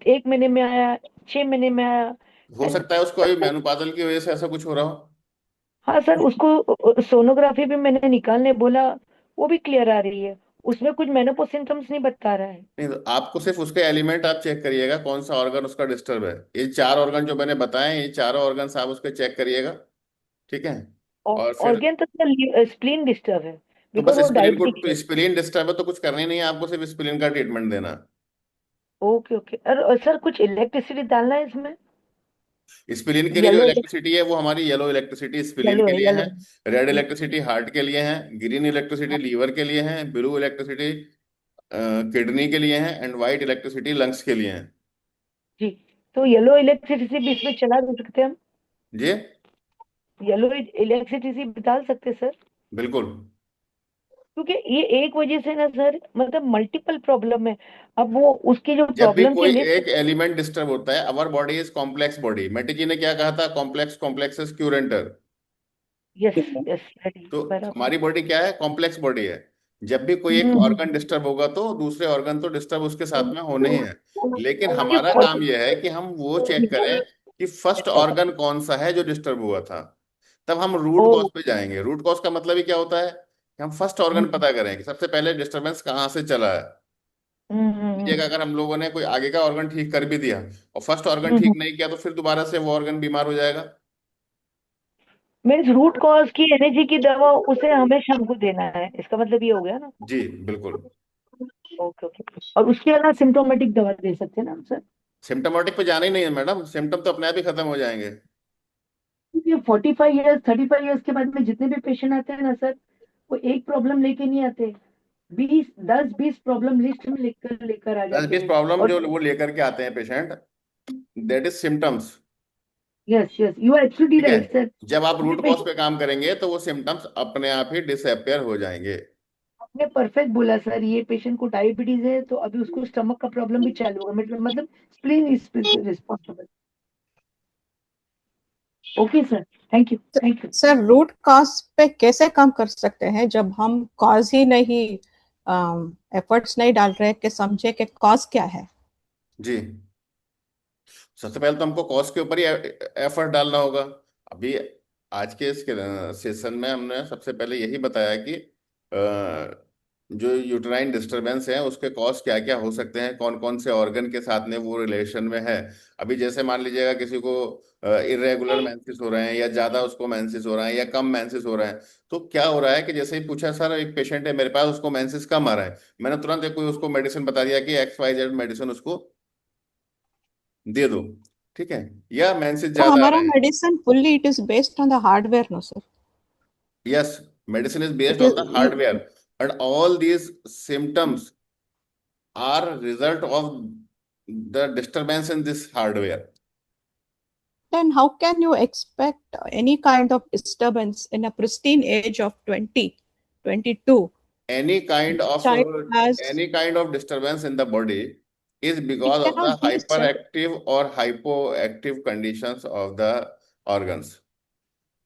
1 महीने में आया, 6 महीने में आया हो एंड सकता है उसको अभी मेनोपाजल की वजह से ऐसा कुछ हो रहा हो। हाँ सर, उसको सोनोग्राफी भी मैंने निकालने बोला, वो भी क्लियर आ रही है, उसमें कुछ मेनोपॉज सिम्टम्स नहीं बता रहा है। नहीं, तो आपको सिर्फ उसके एलिमेंट आप चेक करिएगा कौन सा ऑर्गन उसका डिस्टर्ब है। ये चार ऑर्गन जो मैंने बताए, ये चारों ऑर्गन आप उसके चेक करिएगा। ठीक है। और फिर ऑर्गन तो सर स्प्लीन डिस्टर्ब है, तो बिकॉज बस वो स्प्लीन को, डायबिटिक तो है। स्प्लीन डिस्टर्ब है तो कुछ करना ही नहीं है, आपको सिर्फ स्प्लीन का ट्रीटमेंट देना है। ओके ओके, और सर कुछ इलेक्ट्रिसिटी डालना है इसमें? स्प्लीन के लिए जो येलो, इलेक्ट्रिसिटी है वो हमारी येलो इलेक्ट्रिसिटी स्प्लीन येलो के है लिए येलो है, रेड इलेक्ट्रिसिटी हार्ट के लिए है, ग्रीन इलेक्ट्रिसिटी हाँ लीवर के लिए है, ब्लू इलेक्ट्रिसिटी किडनी के लिए है, एंड व्हाइट इलेक्ट्रिसिटी लंग्स के लिए है। जी। तो येलो इलेक्ट्रिसिटी भी इसमें चला दे सकते हैं हम? जी। येलो इलेक्ट्रिसिटी डाल सकते सर? बिल्कुल। क्योंकि ये एक वजह से ना सर, मतलब मल्टीपल प्रॉब्लम है। अब वो उसकी जो जब भी प्रॉब्लम की कोई लिस्ट। एक एलिमेंट डिस्टर्ब होता है, our body is complex body, Maity ji ने क्या कहा था, complex complex is curator. Yes yes, तो बराबर। हमारी बॉडी क्या है, कॉम्प्लेक्स बॉडी है। जब भी कोई एक ऑर्गन डिस्टर्ब होगा तो दूसरे ऑर्गन तो डिस्टर्ब उसके साथ में होने ही है। लेकिन हमारा काम यह है कि हम वो चेक करें कि फर्स्ट ऑर्गन कौन सा है जो डिस्टर्ब हुआ था। तब हम रूट ओ। कॉज पे जाएंगे। रूट कॉज का मतलब ही क्या होता है कि हम फर्स्ट ऑर्गन पता करें कि सबसे पहले डिस्टरबेंस कहाँ से चला है। ये अगर हम लोगों ने कोई आगे का ऑर्गन ठीक कर भी दिया और फर्स्ट ऑर्गन ठीक नहीं किया, तो फिर दोबारा से वो ऑर्गन बीमार हो जाएगा। मीन्स रूट कॉज की एनर्जी की दवा उसे हमेशा हमको देना है, इसका मतलब ये हो गया ना? जी बिल्कुल। Okay okay. और उसके अलावा सिम्टोमेटिक दवा दे सकते हैं ना हम सर? सिम्टोमेटिक पे जाना ही नहीं है मैडम, सिम्टम तो अपने आप ही खत्म हो जाएंगे। ये 45 ईयर्स 35 ईयर्स के बाद में जितने भी पेशेंट आते हैं ना सर, वो एक प्रॉब्लम लेके नहीं आते, 10 20 प्रॉब्लम लिस्ट में लेकर लेकर आ दस जाते बीस हैं। प्रॉब्लम और जो वो लेकर के आते हैं patient, that is symptoms. Yes yes, you are absolutely ठीक है। Right sir. जब आप ये रूट कॉज पेशेंट पे काम करेंगे तो वो सिम्टम्स अपने आप ही डिसअपियर हो जाएंगे। ने परफेक्ट बोला सर, ये पेशेंट को डायबिटीज है तो अभी उसको स्टमक का प्रॉब्लम भी चालू होगा, मतलब spleen is responsible. Okay sir, thank you thank you. Sir root cause पे कैसे काम कर सकते हैं जब हम कॉज ही नहीं, एफर्ट्स नहीं डाल रहे कि समझे कि कॉज क्या है? जी, सबसे पहले तो हमको कॉज के ऊपर ही एफर्ट डालना होगा। अभी आज के इस सेशन में हमने सबसे पहले यही बताया कि जो यूटेराइन डिस्टरबेंस है उसके कॉज क्या क्या हो सकते हैं, कौन कौन से ऑर्गन के साथ में वो रिलेशन में है। अभी जैसे मान लीजिएगा किसी को इरेगुलर मेंसेस हो रहे हैं, या ज्यादा उसको मेंसेस हो रहा है, या कम मेंसेस हो रहा है, तो क्या हो रहा है कि जैसे ही पूछा सर एक पेशेंट है मेरे पास, उसको मेंसेस कम आ रहा है, मैंने तुरंत एक कोई उसको मेडिसिन बता दिया कि XYZ मेडिसिन उसको दे दो। ठीक है। या मेंसेस तो ज्यादा आ हमारा रहे हैं। Medicine fully it is based on the hardware, no sir? Yes, medicine is based it on the is hardware, and all these symptoms are result of the disturbance in this hardware. then how can you expect any kind of disturbance in a pristine age of 20, 22? Any kind of Child has, any kind of disturbance in the body is it because of the cannot be, sir. hyperactive or hypoactive conditions of the organs.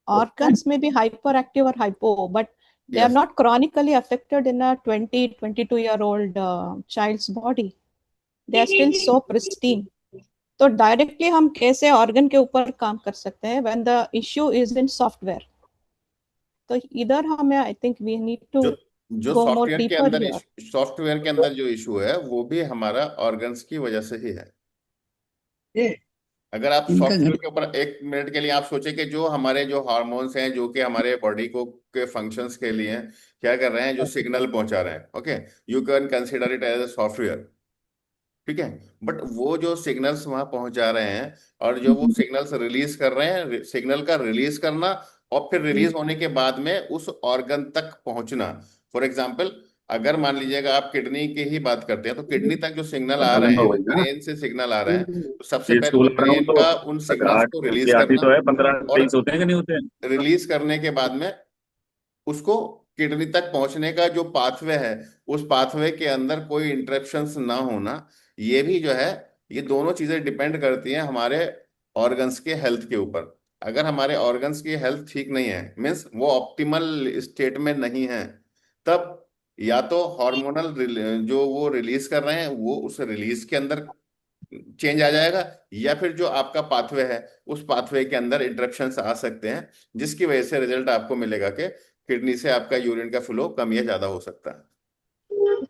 Organs may be hyperactive or hypo, but they are Yes. not chronically affected in a 20, 22-year-old child's body. They are still so pristine. तो directly हम कैसे organ के ऊपर काम कर सकते हैं when the issue is in software? तो इधर हमें I think we need to जो जो go more deeper here. Software के अंदर जो इशू है वो भी हमारा ऑर्गन्स की वजह से ही है। अगर आप इनका घर सॉफ्टवेयर के ऊपर एक मिनट के लिए आप सोचे कि जो हमारे जो हार्मोन्स हैं जो कि हमारे बॉडी को के फंक्शंस के लिए क्या कर रहे हैं, जो सिग्नल पहुंचा रहे हैं, okay, you can consider it as a software. ठीक है। बट वो जो सिग्नल्स वहां पहुंचा रहे हैं और जो वो सिग्नल्स रिलीज कर रहे हैं, सिग्नल का रिलीज करना और फिर रिलीज होने के बाद में उस ऑर्गन तक पहुंचना। फॉर एग्जाम्पल, अगर मान लीजिएगा आप किडनी की ही बात करते हैं, तो किडनी तक जो सिग्नल आ रहे प्रॉब्लम हैं हो वो गई ना। ब्रेन से सिग्नल आ रहे हैं, तो सबसे ये पहले स्कूल तो आ रहा हूँ ब्रेन तो का उन सिग्नल्स आठ को की रिलीज आती करना, तो है, 15 23 और होते हैं कि नहीं होते हैं? रिलीज करने के बाद में उसको किडनी तक पहुंचने का जो पाथवे है, उस पाथवे के अंदर कोई इंटरप्शंस ना होना, ये भी जो है, ये दोनों चीजें डिपेंड करती हैं हमारे ऑर्गन्स के हेल्थ के ऊपर। अगर हमारे ऑर्गन्स की हेल्थ ठीक नहीं है, मीन्स वो ऑप्टिमल स्टेट में नहीं है, तब या तो हार्मोनल जो वो रिलीज कर रहे हैं वो उस रिलीज के अंदर चेंज आ जाएगा, या फिर जो आपका पाथवे है उस पाथवे के अंदर इंटरप्शंस आ सकते हैं, जिसकी वजह से रिजल्ट आपको मिलेगा कि किडनी से आपका यूरिन का फ्लो कम या ज्यादा हो सकता है।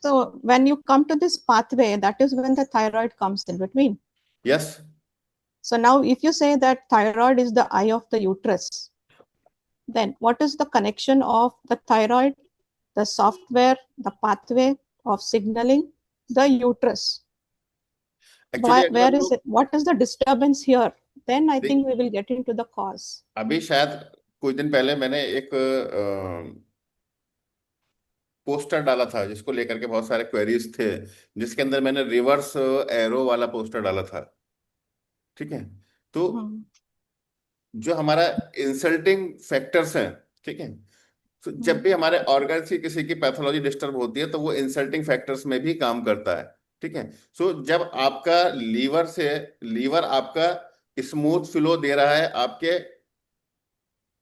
So when you come to this pathway, that is when the thyroid comes in between. Yes. So now if you say that thyroid is the eye of the uterus, then what is the connection of the thyroid, the software, the pathway of signaling, the uterus? Actually अगर Where हम is लोग it? What is the disturbance here? Then I think देख, we will get into the cause. अभी शायद कुछ दिन पहले मैंने एक पोस्टर डाला था जिसको लेकर के बहुत सारे क्वेरीज थे, जिसके अंदर मैंने रिवर्स एरो वाला पोस्टर डाला था। ठीक है। तो Hmm. जो हमारा इंसल्टिंग फैक्टर्स हैं, ठीक है, तो जब भी हमारे ऑर्गन की किसी की पैथोलॉजी डिस्टर्ब होती है तो वो इंसल्टिंग फैक्टर्स में भी काम करता है, ठीक है। सो जब आपका लीवर आपका स्मूथ फ्लो दे रहा है आपके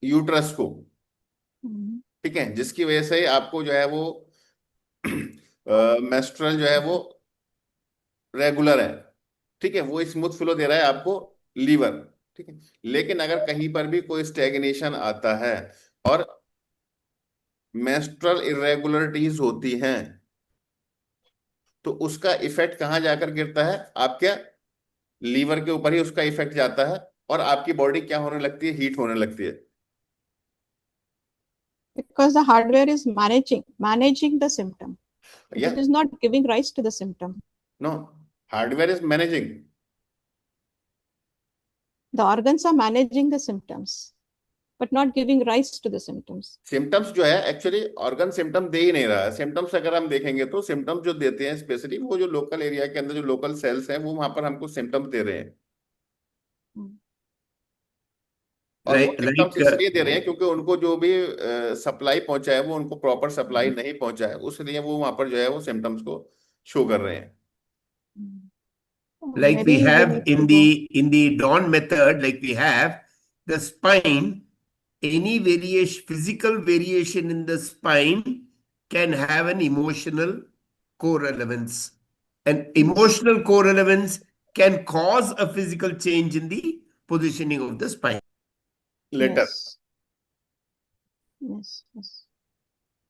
यूट्रस को, ठीक है, जिसकी वजह से आपको जो है वो मेस्ट्रुअल जो है वो रेगुलर है, ठीक है, वो स्मूथ फ्लो दे रहा है आपको लीवर, ठीक है। लेकिन अगर कहीं पर भी कोई स्टेगनेशन आता है और मेस्ट्रुअल इरेगुलरिटीज होती हैं तो उसका इफेक्ट कहाँ जाकर गिरता है, आपके लीवर के ऊपर ही उसका इफेक्ट जाता है और आपकी बॉडी क्या होने लगती है, हीट होने लगती है। Because the hardware is managing the symptom. या It is not giving rise to the symptom. No, hardware is managing, The organs are managing the symptoms, but not giving rise to the symptoms. Symptoms जो है actually organ symptom दे ही नहीं रहा है। Symptoms अगर हम देखेंगे तो सिम्टम्स जो देते हैं स्पेशली वो जो लोकल एरिया के अंदर जो लोकल सेल्स हैं वो वहां पर हमको सिम्टम्स दे रहे हैं। और वो सिम्टम्स इसलिए दे रहे हैं क्योंकि उनको जो भी सप्लाई पहुंचा है वो उनको प्रॉपर सप्लाई नहीं पहुंचा है, उसलिए वो वहां पर जो है वो सिम्टम्स को शो कर रहे हैं। Like we Maybe we have need to in go. the Dawn method, like we have the spine, any physical variation in the spine can have an emotional correlevance. And emotional correlevance can cause a physical change in the positioning of the spine. Later Yes. Yes. Yes.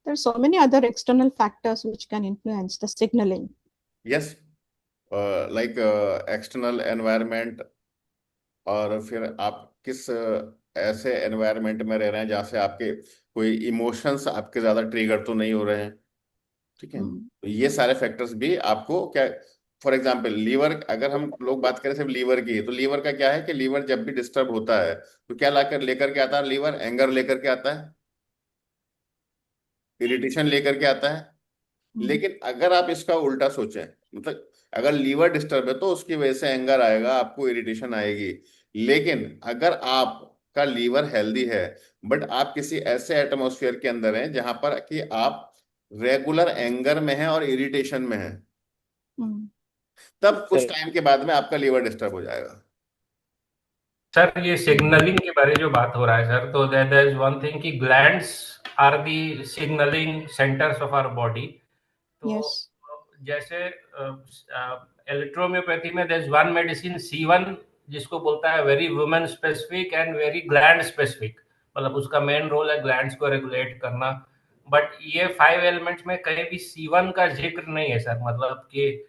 There are so many other external factors which can influence the signaling. Yes, like external environment, और फिर आप किस ऐसे environment में रह रहे हैं जहाँ से आपके कोई इमोशंस आपके ज्यादा ट्रिगर तो नहीं हो रहे हैं, ठीक है। तो ये सारे फैक्टर्स भी आपको क्या, फॉर एग्जाम्पल लीवर, अगर हम लोग बात करें सिर्फ लीवर की, तो लीवर का क्या है कि लीवर जब भी डिस्टर्ब होता है तो क्या लाकर लेकर के आता है, लीवर एंगर लेकर के आता है, इरिटेशन लेकर के आता है। लेकिन अगर आप इसका उल्टा सोचें, मतलब अगर लीवर डिस्टर्ब है तो उसकी वजह से एंगर आएगा, आपको इरिटेशन आएगी। लेकिन अगर आपका लीवर हेल्दी है बट आप किसी ऐसे एटमॉस्फेयर के अंदर हैं जहां पर कि आप रेगुलर एंगर में हैं और इरिटेशन में हैं, तब कुछ टाइम के बाद में आपका लीवर डिस्टर्ब हो जाएगा। सर ये सिग्नलिंग के बारे जो बात हो रहा है सर, तो देयर इज वन थिंग कि glands are the signalling centres of our body. तो Yes. जैसे इलेक्ट्रोमियोपैथी में there is one medicine C1 जिसको बोलता है very women specific and very gland specific, मतलब उसका मेन रोल है ग्लैंड्स को रेगुलेट करना। बट ये 5 एलिमेंट्स में कहीं भी C1 का जिक्र नहीं है सर, मतलब कि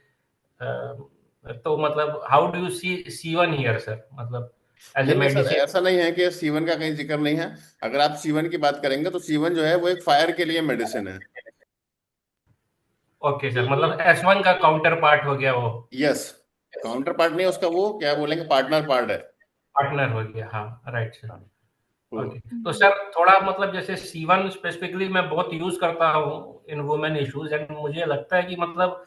तो मतलब how do you see C1 here sir, मतलब एज ए नहीं सर, मेडिसिन? ऐसा नहीं है कि सीवन का कहीं जिक्र नहीं है। अगर आप सीवन की बात करेंगे तो सीवन जो है वो एक फायर के लिए मेडिसिन है। ओके सर, मतलब S1 का काउंटर पार्ट हो गया, वो यस, काउंटर पार्ट नहीं, उसका वो क्या बोलेंगे, पार्टनर पार्ट है। पार्टनर हो गया। हाँ राइट सर। तो ओके, तो सर थोड़ा मतलब जैसे C1 स्पेसिफिकली मैं बहुत यूज करता हूँ इन वुमेन इश्यूज, एंड मुझे लगता है कि मतलब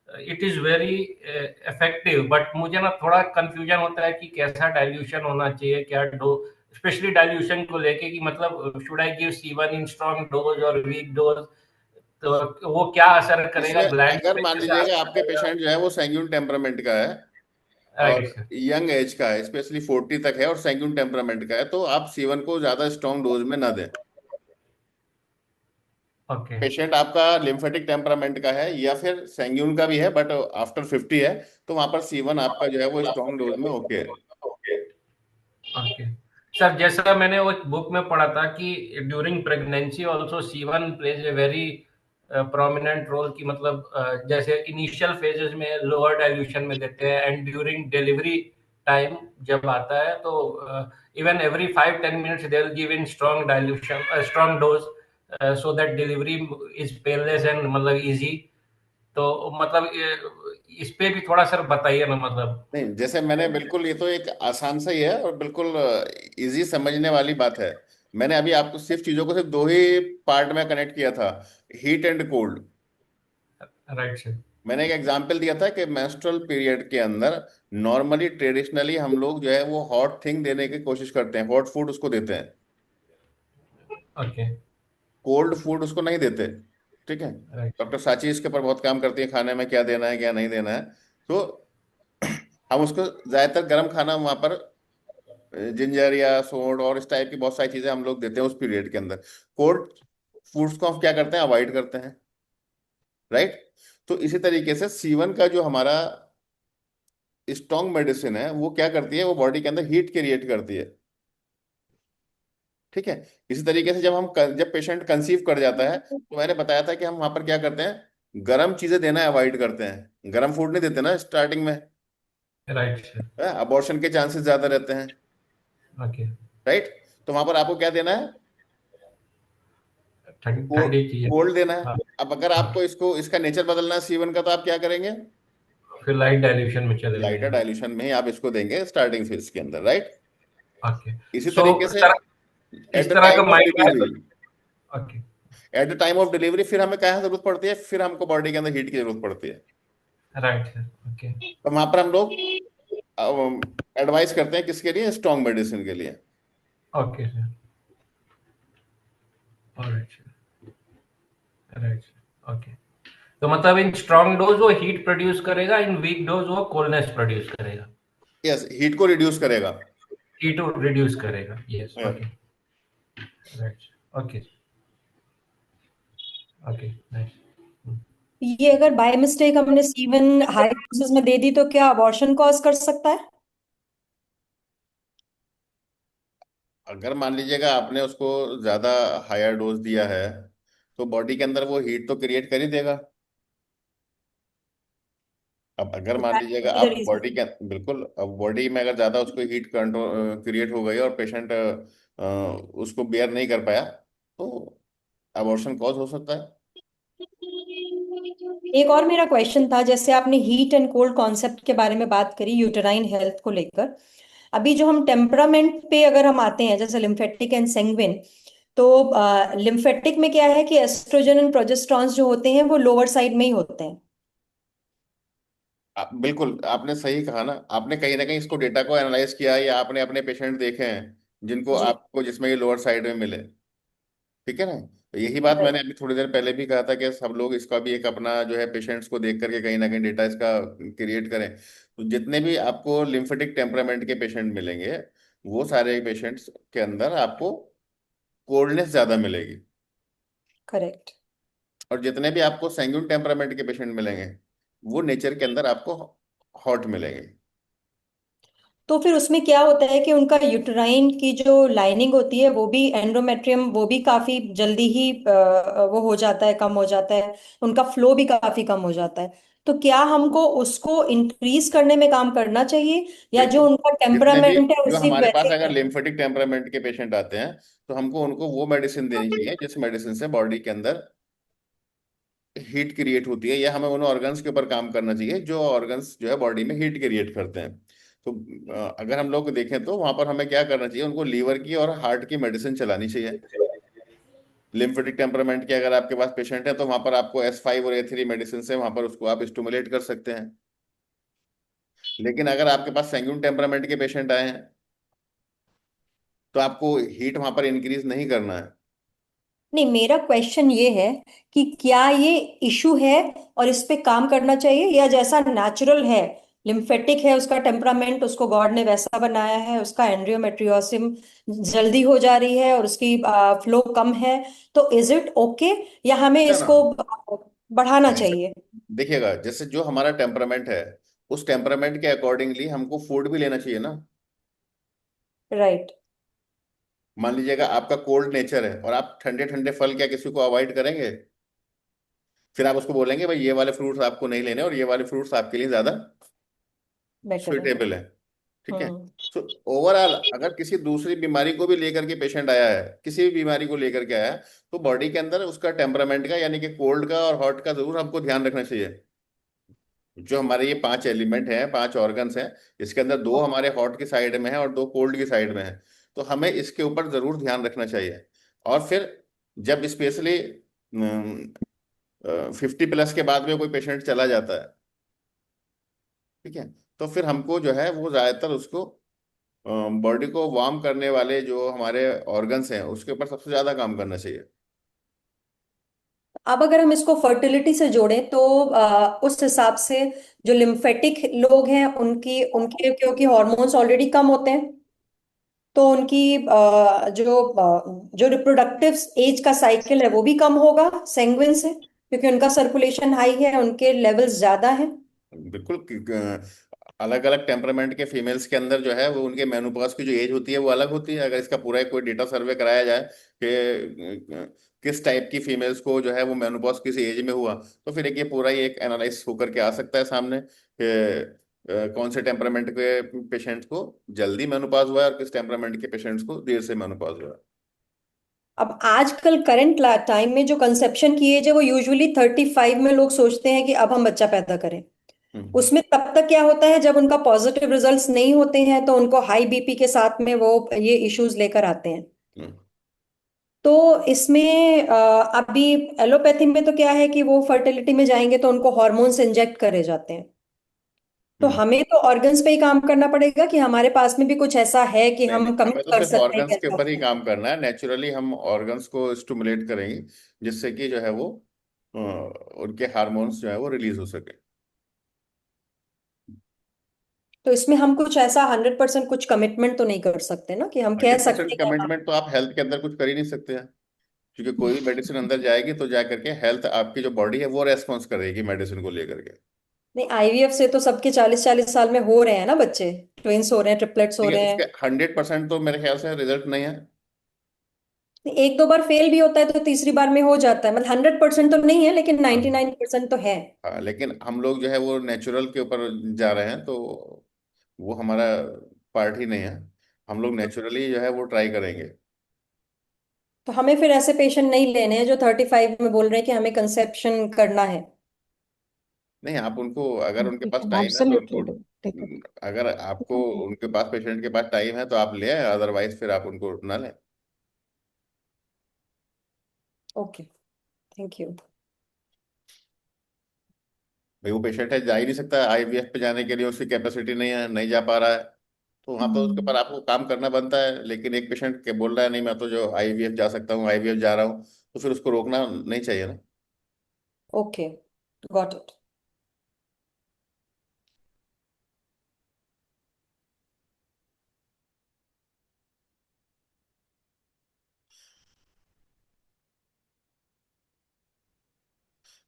it is very effective, but मुझे ना थोड़ा कंफ्यूजन होता है कि कैसा डाइल्यूशन होना चाहिए, क्या डो, स्पेशली डाइल्यूशन को लेके कि मतलब should I give C1 in strong dose और वीक डोज, तो वो क्या असर करेगा इसमें ग्लैंड अगर पे, मान कैसा लीजिएगा असर आपके करेगा? पेशेंट जो है वो सैंग्यून टेम्परामेंट का है राइट और सर। यंग एज का है, स्पेशली 40 तक है और सैंग्यून टेम्परामेंट का है, तो आप सीवन को ज्यादा स्ट्रॉन्ग डोज में ना दें। ओके पेशेंट आपका लिम्फेटिक टेम्परामेंट का है या फिर सैंग्यून का भी है बट आफ्टर 50 है, तो वहां पर सीवन आपका जो है वो स्ट्रॉन्ग डोज में ओके है। ओके सर, जैसा मैंने वो बुक में पढ़ा था कि during pregnancy also C1 plays a very prominent role, की मतलब जैसे इनिशियल फेजेस में लोअर डाइल्यूशन में देते हैं एंड ड्यूरिंग डिलीवरी टाइम जब आता है तो even every 5-10 minutes they will give in strong dilution, strong dose, so that delivery is painless and मतलब इजी। तो मतलब इस पे भी थोड़ा सर बताइए ना, मतलब। नहीं, जैसे मैंने बिल्कुल, ये तो एक आसान सा ही है और बिल्कुल इजी समझने वाली बात है। मैंने अभी आपको सिर्फ चीजों को सिर्फ 2 ही पार्ट में कनेक्ट किया था, heat and cold. Right sir. मैंने एक एग्जांपल दिया था कि मेंस्ट्रुअल पीरियड के अंदर नॉर्मली ट्रेडिशनली हम लोग जो है वो हॉट थिंग देने की कोशिश करते हैं, हॉट फूड उसको देते हैं, ओके। कोल्ड फूड उसको नहीं देते। ठीक है। राइट। डॉक्टर साची इसके ऊपर बहुत काम करती है, खाने में क्या देना है क्या नहीं देना है। तो हम उसको ज्यादातर गर्म खाना वहां पर जिंजर या सोंठ और इस टाइप की बहुत सारी चीजें हम लोग देते हैं उस पीरियड के अंदर। कोल्ड फूड्स को हम क्या करते हैं, अवॉइड करते हैं। राइट। तो इसी तरीके से सीवन का जो हमारा स्ट्रॉन्ग मेडिसिन है वो क्या करती है, वो बॉडी के अंदर हीट क्रिएट करती है। ठीक है। इसी तरीके से जब पेशेंट कंसीव कर जाता है तो मैंने बताया था कि हम वहां पर क्या करते हैं, गर्म चीजें देना अवॉइड करते हैं, गर्म फूड नहीं देते ना स्टार्टिंग में। Right sir. अबॉर्शन के चांसेस ज्यादा रहते हैं। ओके। राइट। तो वहां पर आपको क्या देना है, ठंडी चीजें। कोल्ड देना है। हाँ। अब अगर हाँ। आपको इसका नेचर बदलना है सीवन का, तो आप क्या करेंगे, फिर लाइट डाइल्यूशन में चले लाइटर जाएंगे। डाइल्यूशन में ही आप इसको देंगे स्टार्टिंग फेज के अंदर। राइट। ओके। इसी सो तरीके से एट इस द तरह का टाइम ऑफ माइंड है। Delivery, okay. At the time of delivery फिर हमें क्या जरूरत पड़ती है, फिर हमको बॉडी के अंदर हीट की जरूरत पड़ती है। Right sir. ओके। तो वहां पर हम लोग एडवाइस करते हैं किसके लिए, स्ट्रॉन्ग मेडिसिन के लिए। Okay sir. Alright sir. Right sir. Okay. तो मतलब इन स्ट्रॉन्ग डोज वो हीट प्रोड्यूस करेगा, इन वीक डोज वो कोल्डनेस प्रोड्यूस करेगा। यस, हीट को रिड्यूस करेगा। हीट रिड्यूस करेगा। Yes. Yeah. Okay. Right. Okay. Okay. Nice. ये अगर बाय मिस्टेक हमने सीवन हाई डोसेस में दे दी तो क्या अबॉर्शन कॉज कर सकता है? अगर मान लीजिएगा आपने उसको ज्यादा हायर डोज दिया है तो बॉडी के अंदर वो हीट तो क्रिएट कर ही देगा। अब अगर मान दैट लीजिएगा कुड बी द आप बॉडी रीजन। के बिल्कुल, अब बॉडी में अगर ज्यादा उसको हीट कंट्रोल क्रिएट हो गई और पेशेंट उसको बेयर नहीं कर पाया तो अबॉर्शन कॉज हो सकता है। एक और मेरा क्वेश्चन था, जैसे आपने हीट एंड कोल्ड कॉन्सेप्ट के बारे में बात करी यूटेराइन हेल्थ को लेकर, अभी जो हम टेम्परामेंट पे अगर हम आते हैं जैसे लिम्फेटिक एंड सेंग्विन, तो लिम्फेटिक में क्या है कि एस्ट्रोजन एंड प्रोजेस्टेरॉन्स जो होते हैं वो लोअर साइड में ही होते हैं। बिल्कुल आपने सही कहा ना, आपने कहीं ना कहीं इसको डेटा को एनालाइज किया है या आपने अपने पेशेंट देखे हैं जिनको जी। आपको जिसमें ये लोअर साइड में मिले। ठीक है ना। तो यही बात मैंने अभी थोड़ी देर पहले भी कहा था कि सब लोग इसका भी एक अपना जो है पेशेंट्स को देख करके कहीं ना कहीं डेटा इसका क्रिएट करें। तो जितने भी आपको लिम्फेटिक टेम्परामेंट के पेशेंट मिलेंगे वो सारे पेशेंट्स के अंदर आपको कोल्डनेस ज्यादा मिलेगी। करेक्ट। और जितने भी आपको सैंग्यून टेम्परामेंट के पेशेंट मिलेंगे वो नेचर के अंदर आपको हॉट मिलेंगे। तो फिर उसमें क्या होता है कि उनका यूटेराइन की जो लाइनिंग होती है वो भी एंडोमेट्रियम वो भी काफी जल्दी ही वो हो जाता है, कम हो जाता है, उनका फ्लो भी काफी कम हो जाता है। तो क्या हमको उसको इंक्रीज करने में काम करना चाहिए, या जो बिल्कुल। उनका जितने भी टेम्परामेंट है जो उसी हमारे पास वैसे अगर ही? लिम्फेटिक टेम्परामेंट के पेशेंट आते हैं तो हमको उनको वो मेडिसिन देनी चाहिए जिस मेडिसिन से बॉडी के अंदर हीट क्रिएट होती है, या हमें उन ऑर्गन्स के ऊपर काम करना चाहिए जो ऑर्गन्स जो है बॉडी में हीट क्रिएट करते हैं। तो अगर हम लोग देखें तो वहां पर हमें क्या करना चाहिए, उनको लीवर की और हार्ट की मेडिसिन चलानी चाहिए। लिम्फेटिक टेम्परामेंट के अगर आपके पास पेशेंट है तो वहां पर आपको S5 और A3 मेडिसिन से वहां पर उसको आप स्टिमुलेट कर सकते हैं। लेकिन अगर आपके पास सैंग्यून टेम्परामेंट के पेशेंट आए हैं तो आपको हीट वहां पर इंक्रीज नहीं करना है। नहीं, मेरा क्वेश्चन ये है कि क्या ये इशू है और इस पे काम करना चाहिए, या जैसा नेचुरल है, लिम्फेटिक है उसका टेम्परामेंट, उसको गॉड ने वैसा बनाया है, उसका एंड्रियोमेट्रियोसिस जल्दी हो जा रही है और उसकी फ्लो कम है, तो इज इट ओके, या हमें ना ना, इसको बढ़ाना ऐसे चाहिए? देखिएगा, जैसे जो हमारा टेम्परामेंट है उस टेम्परामेंट के अकॉर्डिंगली हमको फूड भी लेना चाहिए ना। राइट। मान लीजिएगा आपका कोल्ड नेचर है और आप ठंडे ठंडे फल क्या किसी को अवॉइड करेंगे, फिर आप उसको बोलेंगे भाई ये वाले फ्रूट्स आपको नहीं लेने और ये वाले फ्रूट्स आपके लिए ज्यादा बेटर है। सुइटेबल है। ठीक है। हम्म। तो ओवरऑल अगर किसी दूसरी बीमारी को भी लेकर के पेशेंट आया है, किसी भी बीमारी को लेकर के आया है, तो बॉडी के अंदर उसका टेम्परामेंट का यानी कि कोल्ड का और हॉट का जरूर हमको ध्यान रखना चाहिए। जो हमारे ये 5 एलिमेंट हैं, 5 ऑर्गन्स हैं, इसके अंदर 2 हमारे हॉट की साइड में है और 2 कोल्ड की साइड में है। तो हमें इसके ऊपर जरूर ध्यान रखना चाहिए। और फिर जब स्पेशली 50 प्लस के बाद में कोई पेशेंट चला जाता है, ठीक है, तो फिर हमको जो है वो ज्यादातर उसको बॉडी को वार्म करने वाले जो हमारे ऑर्गन्स हैं उसके ऊपर सबसे ज्यादा काम करना चाहिए। अब अगर हम इसको फर्टिलिटी से जोड़ें तो उस हिसाब से जो लिम्फेटिक लोग हैं उनकी उनके क्योंकि हॉर्मोन्स ऑलरेडी कम होते हैं, तो उनकी जो रिप्रोडक्टिव एज का साइकिल है वो भी कम होगा सेंग्विन से, क्योंकि उनका सर्कुलेशन हाई है, उनके लेवल्स ज्यादा हैं। बिल्कुल, अलग अलग टेम्परामेंट के फीमेल्स के अंदर जो है वो उनके मेनोपॉज की जो एज होती है वो अलग होती है। अगर इसका पूरा एक कोई डेटा सर्वे कराया जाए कि किस टाइप की फीमेल्स को जो है वो मेनोपॉज किस एज में हुआ, तो फिर एक ये पूरा ही एक एनालाइज होकर के आ सकता है सामने कि कौन से टेम्परामेंट के पेशेंट्स को जल्दी मेनोपॉज हुआ है और किस टेम्परामेंट के पेशेंट्स को देर से मेनोपॉज हुआ है। अब आजकल करंट टाइम में जो कंसेप्शन की एज है वो यूजुअली 35 में लोग सोचते हैं कि अब हम बच्चा पैदा करें। उसमें तब तक क्या होता है, जब उनका पॉजिटिव रिजल्ट्स नहीं होते हैं तो उनको हाई बीपी के साथ में वो ये इश्यूज लेकर आते हैं। हम्म, तो इसमें अभी एलोपैथी में तो क्या है कि वो फर्टिलिटी में जाएंगे तो उनको हॉर्मोन्स इंजेक्ट करे जाते हैं। तो हम्म। हमें तो ऑर्गन्स पे ही काम करना पड़ेगा कि हमारे पास में भी कुछ ऐसा है कि नहीं नहीं, हम हमें कमिट तो कर सिर्फ सकते हैं कि ऑर्गन्स के ऐसा ऊपर ही है। काम करना है। नेचुरली हम ऑर्गन्स को स्टिमुलेट करेंगे जिससे कि जो है वो उनके हार्मोन्स जो है वो रिलीज हो सके। तो इसमें हम कुछ ऐसा 100% कुछ कमिटमेंट तो नहीं कर सकते ना, कि हम कह 100% सकते हैं कि हाँ। कमिटमेंट तो आप हेल्थ के अंदर कुछ कर ही नहीं सकते हैं, क्योंकि कोई भी मेडिसिन अंदर जाएगी तो जा करके हेल्थ आपकी जो बॉडी है वो रेस्पॉन्स करेगी मेडिसिन को लेकर के। नहीं, आईवीएफ से तो सबके 40-40 साल में हो रहे हैं ना बच्चे, ट्विंस हो रहे हैं, ट्रिपलेट्स हो देखिए रहे उसके हैं। 100% तो मेरे ख्याल से रिजल्ट नहीं है। एक दो बार फेल भी होता है तो तीसरी बार में हो जाता है, मतलब 100% तो नहीं है लेकिन हाँ 99% तो है। हाँ, लेकिन हम लोग जो है वो नेचुरल के ऊपर जा रहे हैं, तो वो हमारा पार्ट ही नहीं है। हम लोग नेचुरली जो है वो ट्राई करेंगे। तो हमें फिर ऐसे पेशेंट नहीं लेने हैं जो 35 में बोल रहे हैं कि हमें कंसेप्शन करना है। नहीं, आप उनको अगर उनके We पास can टाइम है तो absolutely उनको, do take it. अगर आपको उनके पास पेशेंट के पास टाइम है तो आप ले आए, अदरवाइज फिर आप उनको ना लें। Okay, thank you. भाई वो पेशेंट है, जा ही नहीं सकता आईवीएफ पे जाने के लिए, उसकी कैपेसिटी नहीं है, नहीं जा पा रहा है, तो वहाँ तो उसके ऊपर आपको काम करना बनता है। लेकिन एक पेशेंट के बोल रहा है नहीं मैं तो जो आईवीएफ जा सकता हूँ, आईवीएफ जा रहा हूँ, तो फिर उसको रोकना नहीं चाहिए ना। Okay, got it.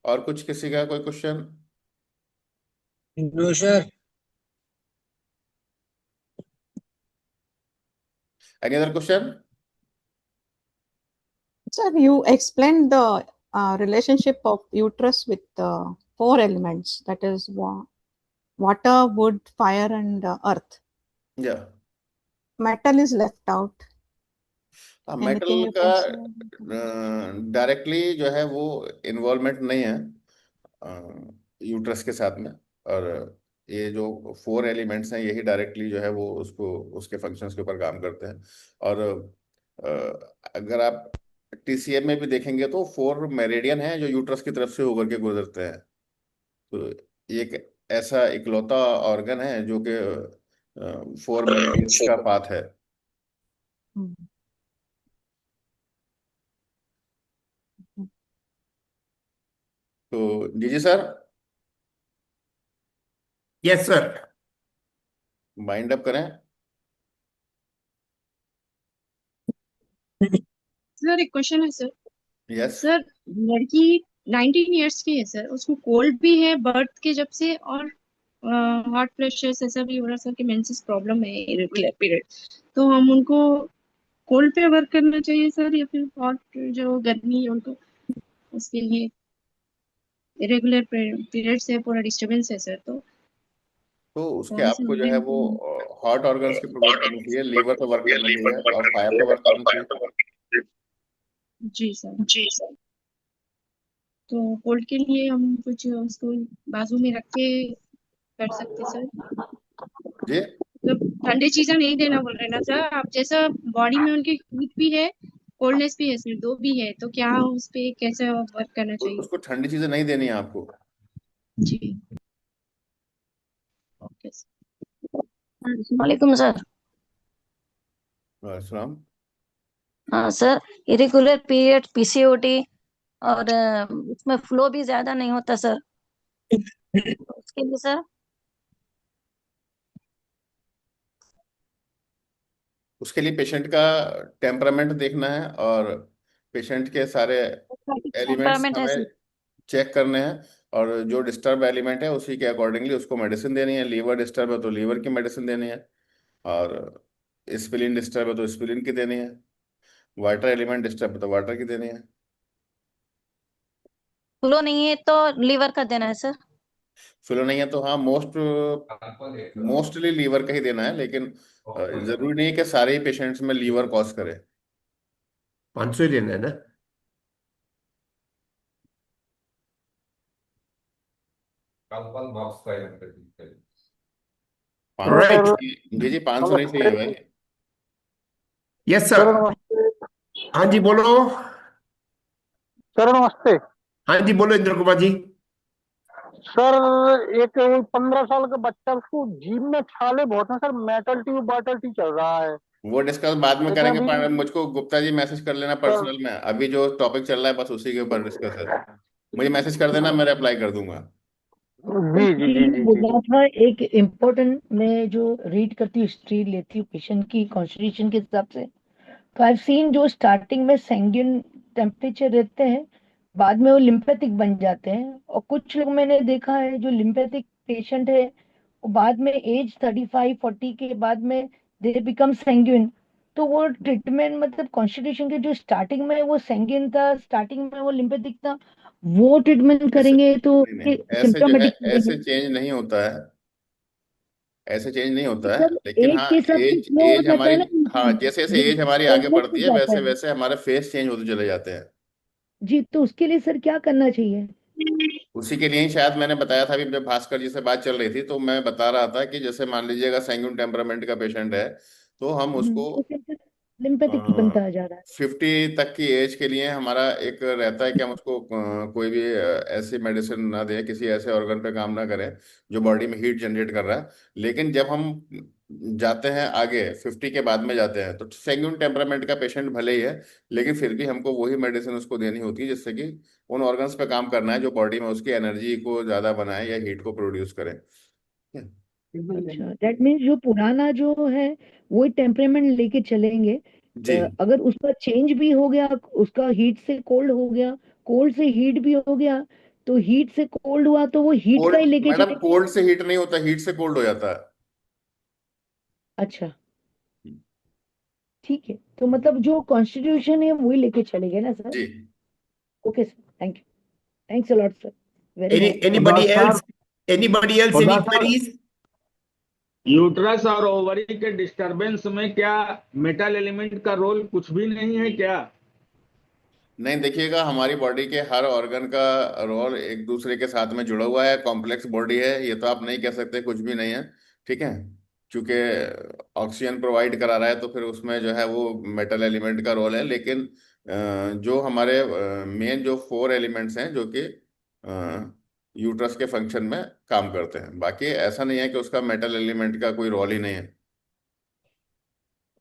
और कुछ किसी का कोई question? No sir. Any other question? Sir, you explained the relationship of uterus with four elements, that is water, wood, fire, and earth. या Metal is left out. Metal Anything you का can say? Directly जो है वो involvement नहीं है uterus के साथ में। और ये जो फोर एलिमेंट्स हैं यही डायरेक्टली जो है वो उसको उसके फंक्शंस के ऊपर काम करते हैं। और अगर आप टीसीएम में भी देखेंगे तो फोर मेरिडियन हैं जो यूट्रस की तरफ से होकर के गुजरते हैं। तो ये एक ऐसा इकलौता ऑर्गन है जो कि फोर मेरिडियंस का पाथ है। Hmm. तो जी जी sir, Yes, sir. Mind up करें। सर एक क्वेश्चन है सर। यस। सर लड़की 19 इयर्स की है सर, उसको कोल्ड भी है बर्थ के जब से, और हार्ट प्रेशर ऐसा भी हो रहा सर कि मेंसेस प्रॉब्लम है, इरेगुलर पीरियड। तो हम उनको कोल्ड पे वर्क करना चाहिए सर, या फिर हॉट जो गर्मी है उनको, उसके लिए इरेगुलर पीरियड से पूरा डिस्टरबेंस है सर, तो तो उसके कौन से आपको जो है वो मेडिसिन? हॉट ऑर्गन्स की प्रॉब्लम करनी चाहिए, लीवर पे वर्क करना चाहिए और फायर पे वर्क करना चाहिए। जी सर। तो कोल्ड के लिए हम कुछ उसको बाजू में रख के कर सकते सर? जी तो ठंडी चीजें नहीं देना बोल रहे ना सर आप, जैसा बॉडी में उनकी हीट भी है, कोल्डनेस भी है सर, दो भी है, तो क्या उस पे कैसे वर्क करना चाहिए? उसको ठंडी चीजें नहीं देनी है आपको। जी, ओके सर। वालेकुम सर। सलाम। हाँ सर, इरेगुलर पीरियड, पीसीओडी और उसमें फ्लो भी ज्यादा नहीं होता सर, उसके लिए सर। उसके लिए पेशेंट का टेम्परामेंट देखना है और पेशेंट के सारे एलिमेंट्स टेम्परामेंट है हमें सर। चेक करने हैं, और जो डिस्टर्ब एलिमेंट है उसी के अकॉर्डिंगली उसको मेडिसिन देनी है। लीवर डिस्टर्ब है तो लीवर की मेडिसिन देनी है, और स्प्लीन डिस्टर्ब है तो स्प्लीन की देनी है, वाटर एलिमेंट डिस्टर्ब है तो वाटर की देनी है। फ्लो नहीं है तो लीवर का देना है सर। फ्लो नहीं है तो हाँ, मोस्टली लीवर का ही देना है, लेकिन जरूरी नहीं है कि सारे ही पेशेंट्स में लीवर कॉज करे। 500 ही लेना है ना? राइट। जी जी, 500 नहीं चाहिए भाई। Yes sir sir. नमस्ते। हाँ जी बोलो। सर नमस्ते। हाँ जी बोलो इंद्र कुमार जी। सर एक 15 साल का बच्चा, उसको जीभ में छाले बहुत हैं sir, metal tube bottle T चल रहा है। वो डिस्कस बाद में जैसे करेंगे, अभी पर मुझको गुप्ता जी मैसेज कर लेना सर। पर्सनल में। अभी जो टॉपिक चल रहा है बस उसी के ऊपर डिस्कस है। मुझे मैसेज कर देना, मैं रिप्लाई कर दूंगा। जी सर जी मुझे जी ये जी जी बोलना था, एक इम्पोर्टेंट, मैं जो रीड करती हूँ, हिस्ट्री लेती हूँ पेशेंट की कॉन्स्टिट्यूशन के हिसाब से, तो आई सीन जो स्टार्टिंग में सैंग्यून टेम्परेचर रहते हैं, बाद में वो लिम्फेटिक बन जाते हैं, और कुछ लोग मैंने देखा है जो लिम्फेटिक पेशेंट है, वो बाद में एज 35-40 के बाद में दे बिकम सैंग्यून। तो वो ट्रीटमेंट मतलब कॉन्स्टिट्यूशन के जो स्टार्टिंग में वो सैंग्यून था, स्टार्टिंग में वो लिम्फेटिक था, वो ट्रीटमेंट ऐसे करेंगे तो नहीं नहीं, ऐसे जो है सिम्टोमेटिक ऐसे करेंगे? चेंज नहीं होता है, ऐसे चेंज नहीं होता है, सर लेकिन एज हाँ के हिसाब से एज फ्लो हो एज जाता हमारी, है ना, हाँ जैसे जैसे जो एज हमारी आगे कॉम्प्लेक्स हो बढ़ती है जाता वैसे है। वैसे हमारे फेस चेंज होते चले जाते हैं। जी, तो उसके लिए सर क्या करना चाहिए? उसी के लिए ही शायद मैंने बताया था, अभी जब भास्कर जी से बात चल रही थी तो मैं बता रहा था कि जैसे मान लीजिएगा सैंग्यून टेम्परामेंट का पेशेंट है, तो हम उसको वो कैसे लिम्फेटिक बनता जा रहा है? 50 तक की एज के लिए हमारा एक रहता है कि हम उसको कोई भी ऐसी मेडिसिन ना दें, किसी ऐसे ऑर्गन पे काम ना करें जो बॉडी में हीट जनरेट कर रहा है। लेकिन जब हम जाते हैं आगे 50 के बाद में जाते हैं, तो सैंग्यून टेम्परामेंट का पेशेंट भले ही है, लेकिन फिर भी हमको वही मेडिसिन उसको देनी होती है जिससे कि उन ऑर्गन्स पे काम करना है जो बॉडी में उसकी एनर्जी को ज्यादा बनाए या हीट को प्रोड्यूस करे। अच्छा, दैट मीन्स जो पुराना जो है वही टेम्परेमेंट लेके चलेंगे। जी। अगर उसका चेंज भी हो गया, उसका हीट से कोल्ड हो गया, कोल्ड से हीट भी हो गया, तो हीट से कोल्ड हुआ तो वो हीट का कोल्ड ही लेके मैडम, चलेंगे? कोल्ड से हीट नहीं होता, हीट से कोल्ड हो जाता है। अच्छा, ठीक है, तो मतलब जो कॉन्स्टिट्यूशन है वही लेके चलेंगे ना सर? जी। Okay sir, thank you, thanks a lot sir, very Any helpful. anybody खुदा सर, else? Anybody else? खुदा Any सर, queries? यूट्रस और ओवरी के डिस्टरबेंस में क्या मेटल एलिमेंट का रोल कुछ भी नहीं है क्या? नहीं, देखिएगा हमारी बॉडी के हर ऑर्गन का रोल एक दूसरे के साथ में जुड़ा हुआ है, कॉम्प्लेक्स बॉडी है, ये तो आप नहीं कह सकते कुछ भी नहीं है। ठीक है, क्योंकि ऑक्सीजन प्रोवाइड करा रहा है तो फिर उसमें जो है वो मेटल एलिमेंट का रोल है, लेकिन जो हमारे मेन जो 4 एलिमेंट्स हैं जो कि यूट्रस के फंक्शन में काम करते हैं, बाकी ऐसा नहीं है कि उसका मेटल एलिमेंट का कोई रोल ही नहीं है।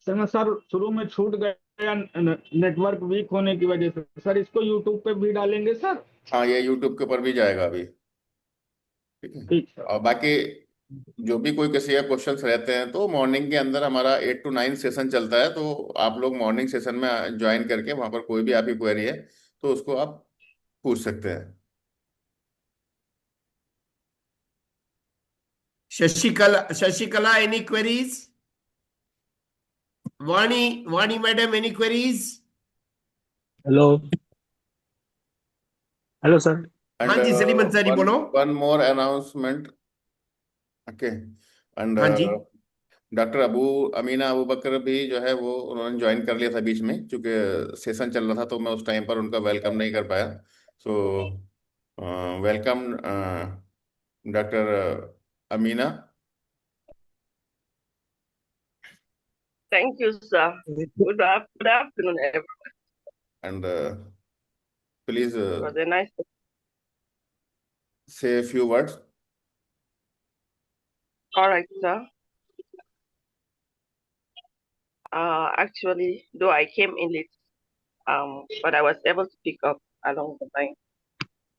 सर मैं सर शुरू में छूट गया नेटवर्क वीक होने की वजह से। सर इसको यूट्यूब पे भी डालेंगे सर? हाँ, ये यूट्यूब के ऊपर भी जाएगा अभी। ठीक है, ठीक सर। और बाकी जो भी कोई किसी का क्वेश्चंस रहते हैं तो मॉर्निंग के अंदर हमारा 8 to 9 सेशन चलता है, तो आप लोग मॉर्निंग सेशन में ज्वाइन करके वहां पर कोई भी आपकी क्वेरी है तो उसको आप पूछ सकते हैं। Shashikala, any queries? Vani madam, any queries? Hello. Hello sir. हाँ एंड जी सलीम अंसारी वन बोलो। One more announcement. Okay. And हाँ जी। डॉक्टर अमीना अबू बकर भी जो है वो उन्होंने ज्वाइन कर लिया था बीच में, क्योंकि सेशन चल रहा था तो मैं उस टाइम पर उनका वेलकम नहीं कर पाया। So welcome doctor Amina. Thank you, sir. Good afternoon, everyone. and please Was a nice. say a few words. All right, sir. Actually, though I came in late, but I was able to pick up along the line,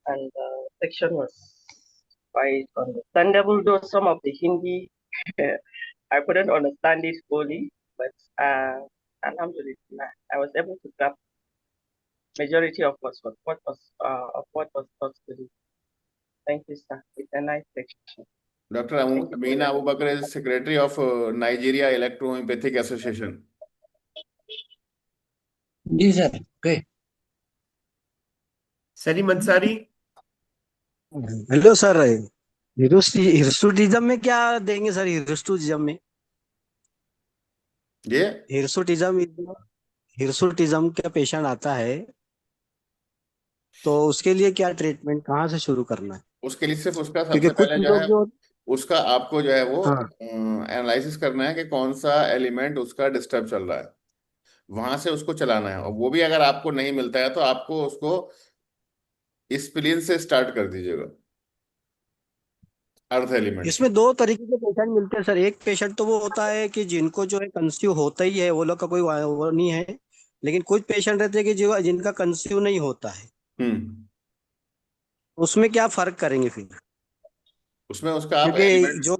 and the section was quite understandable. Though some of the Hindi, I couldn't understand it fully, but alhamdulillah, I was able to grab majority of what was taught to me. Thank you, sir. It's a nice section. Dr. Amina Abu Bakr is secretary of Nigeria Electro-Homeopathic Association. जी sir, okay. Salim Ansari. Hello sir, hirsutism में क्या देंगे sir? Hirsutism में ये हिरसुटिज्म का patient आता है तो उसके लिए क्या ट्रीटमेंट, कहाँ से शुरू करना है? उसके लिए सिर्फ उसका क्योंकि सबसे कुछ पहले जो लोग है जो उसका आपको जो है वो हाँ एनालिसिस करना है कि कौन सा एलिमेंट उसका डिस्टर्ब चल रहा है, वहां से उसको चलाना है। और वो भी अगर आपको नहीं मिलता है तो आपको उसको स्प्लीन से स्टार्ट कर दीजिएगा, अर्थ एलिमेंट। इसमें दो तरीके के पेशेंट मिलते हैं सर। एक पेशेंट तो वो होता है कि जिनको जो है कंसीव होता ही है, वो लोग का कोई वो नहीं है। लेकिन कुछ पेशेंट रहते हैं कि जो जिनका कंसीव नहीं होता है, उसमें क्या फर्क करेंगे फिर? उसमें उसका आप क्योंकि एलिमेंट जो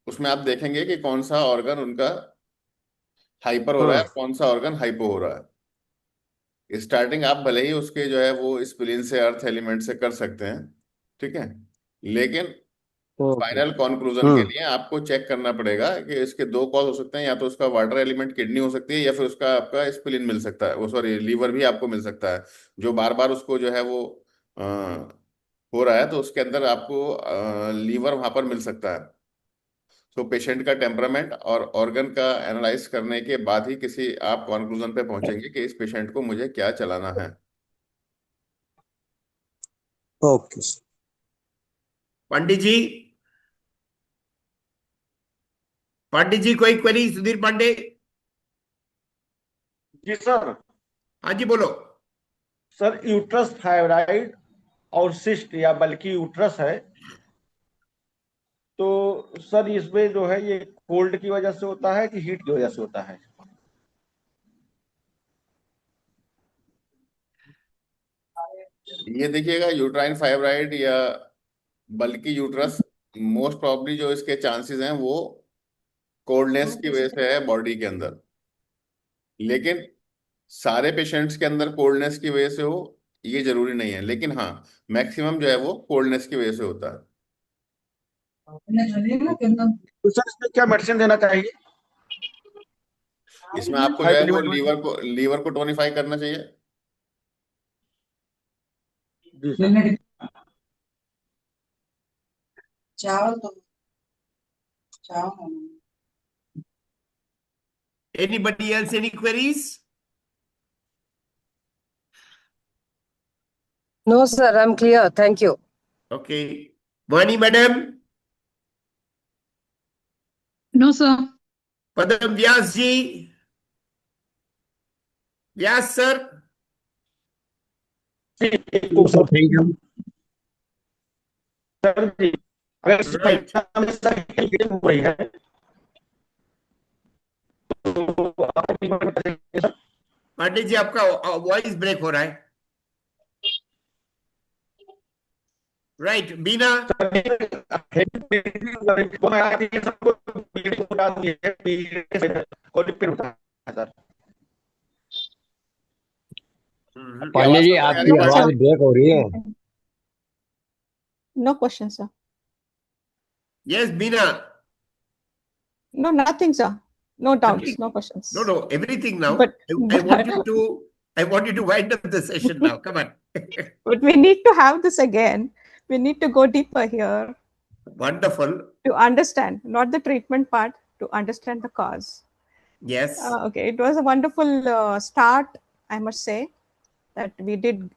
उसमें आप देखेंगे कि कौन सा ऑर्गन उनका हाइपर हो रहा है, हाँ कौन सा ऑर्गन हाइपो हो रहा है। स्टार्टिंग आप भले ही उसके जो है वो स्प्लीन से अर्थ एलिमेंट से कर सकते हैं, ठीक है, लेकिन ओके फाइनल कंक्लूजन के लिए आपको चेक करना पड़ेगा कि इसके दो कॉज हो सकते हैं। या तो उसका वाटर एलिमेंट किडनी हो सकती है, या फिर उसका आपका स्प्लीन मिल सकता है, वो सॉरी लीवर भी आपको मिल सकता है, जो बार बार उसको जो है वो हो रहा है, तो उसके अंदर आपको लीवर वहां पर मिल सकता है। तो पेशेंट का टेम्परामेंट और ऑर्गन का एनालाइज करने के बाद ही किसी आप कंक्लूजन पे पहुंचेंगे कि इस पेशेंट को मुझे क्या चलाना है। ओके पंडित जी कोई क्वेरी? सुधीर पांडे जी सर। हाँ जी बोलो। सर, यूट्रस थायराइड और सिस्ट या बल्कि यूट्रस है, तो सर इसमें जो है ये कोल्ड की वजह से होता है कि हीट की वजह से होता है? ये देखिएगा, यूट्राइन फाइब्राइड या बल्कि यूट्रस, मोस्ट प्रॉब्ली जो इसके चांसेस हैं वो कोल्डनेस की वजह से है बॉडी के अंदर। लेकिन सारे पेशेंट्स के अंदर कोल्डनेस की वजह से हो ये जरूरी नहीं है, लेकिन हाँ मैक्सिमम जो है वो कोल्डनेस की वजह से होता है। तो सर इसमें क्या मेडिसिन देना चाहिए? इसमें आपको जो हाइप है वो लिमिट में। लीवर को टोनिफाई करना चाहिए। जी sir. Anybody else any queries? No, sir, I'm clear. Thank you. Okay. Vani madam? No, sir. Padam Vyas ji? Vyas sir? Thank you sir ji. अगर इस Right. परीक्षा में सर हीटिंग हो रही है तो आप recommend करेंगे सर? पंडित जी आपका वॉइस ब्रेक हो रहा है। राइट बीना? पांडे जी आपकी आवाज ब्रेक हो रही है। No question, sir. Yes, Beena. No, nothing, sir. No doubts, Nothing. no questions. No, everything now. But, I want you to wind up the session now. Come on. but we need to have this again. We need to go deeper here Wonderful. to understand, not the treatment part, to understand the cause. Yes. Okay, it was a wonderful start, I must say, that we did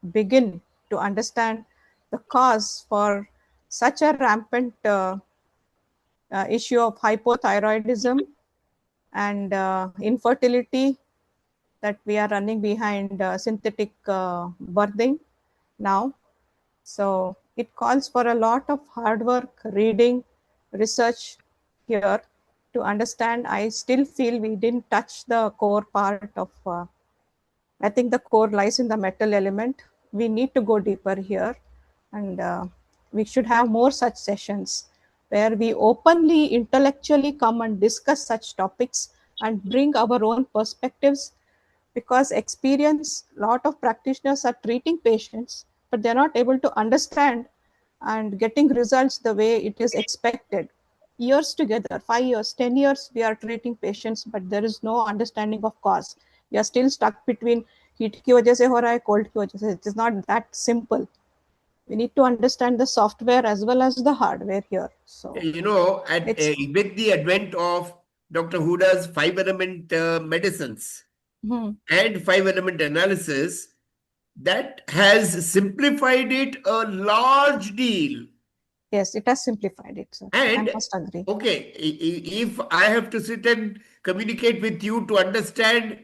begin to understand the cause for such a rampant issue of hypothyroidism and infertility that we are running behind synthetic birthing now. So it calls for a lot of hard work, reading, research here to understand. I still feel we didn't touch the core part of, I think the core lies in the metal element. We need to go deeper here, and we should have more such sessions where we openly, intellectually come and discuss such topics and bring our own perspectives, because experience, lot of practitioners are treating patients, but they're not able to understand and getting results the way it is expected. Years together, 5 years, 10 years, we are treating patients, but there is no understanding of cause. We are still stuck between heat की वजह से हो रहा है, cold की वजह से. It is not that simple. We need to understand the software as well as the hardware here. So, You know, with the advent of Dr. Huda's 5-element medicines and 5-element analysis, that has simplified it a large deal. Yes, it has simplified it, sir. And I must agree. okay, if I have to sit and communicate with you to understand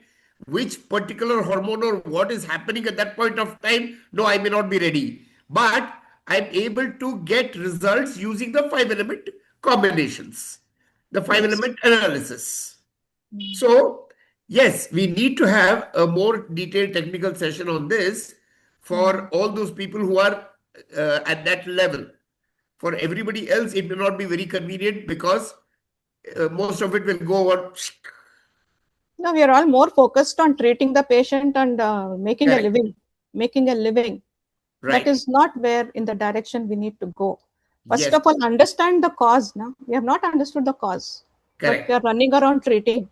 which particular hormone or what is happening at that point of time, no, I may not be ready. But I'm able to get results using the 5-element combinations, the 5-element analysis. So, yes, we need to have a more detailed technical session on this for all those people who are at that level. For everybody else, it may not be very convenient because most of it will go on. No, we are all more focused on treating the patient and making Correct. a living, making a living. Right. That is not where in the direction we need to go. First Yes. of all, understand the cause. Now we have not understood the cause, Correct. but we are running around treating.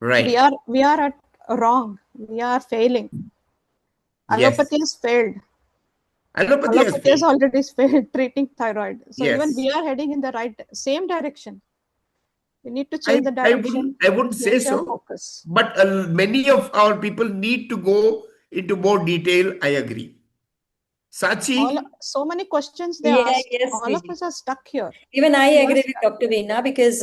Right. We are at wrong. We are failing. Yes. Allopathy has failed. Allopathy has Allopathy has failed. already failed treating thyroid. So even Yes. we are heading in the same direction. We need to I, change the direction. I wouldn't say change our so, focus. but many of our people need to go into more detail. I agree. Sachi? So many questions they Yeah, ask. yes, All of Vijay. us are stuck here. Even I We are agree with stuck. Dr. Veena because,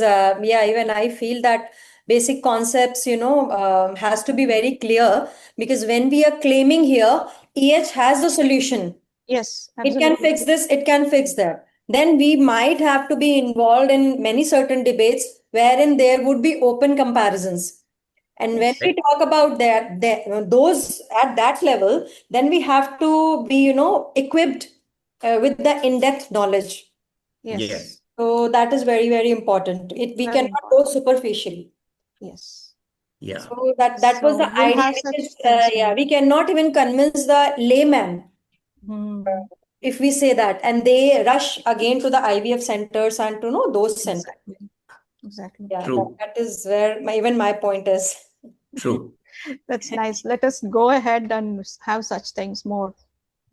even I feel that basic concepts, has to be very clear, because when we are claiming here, EH has the solution. Yes, It can absolutely. fix this, it can fix that. Then we might have to be involved in many certain debates wherein there would be open comparisons. And when we talk about those at that level, then we have to be, equipped with the in-depth knowledge. Yes. So that is very, very important. We Very cannot go superficially. Yes. Yeah. So that was So the we'll idea, have which such is, things. we cannot even convince the layman if we say that, and they rush again to the IVF centers and to know those centers. Exactly. Yeah, True. that is where even my point is. True. That's nice. Let us go ahead and have such things more.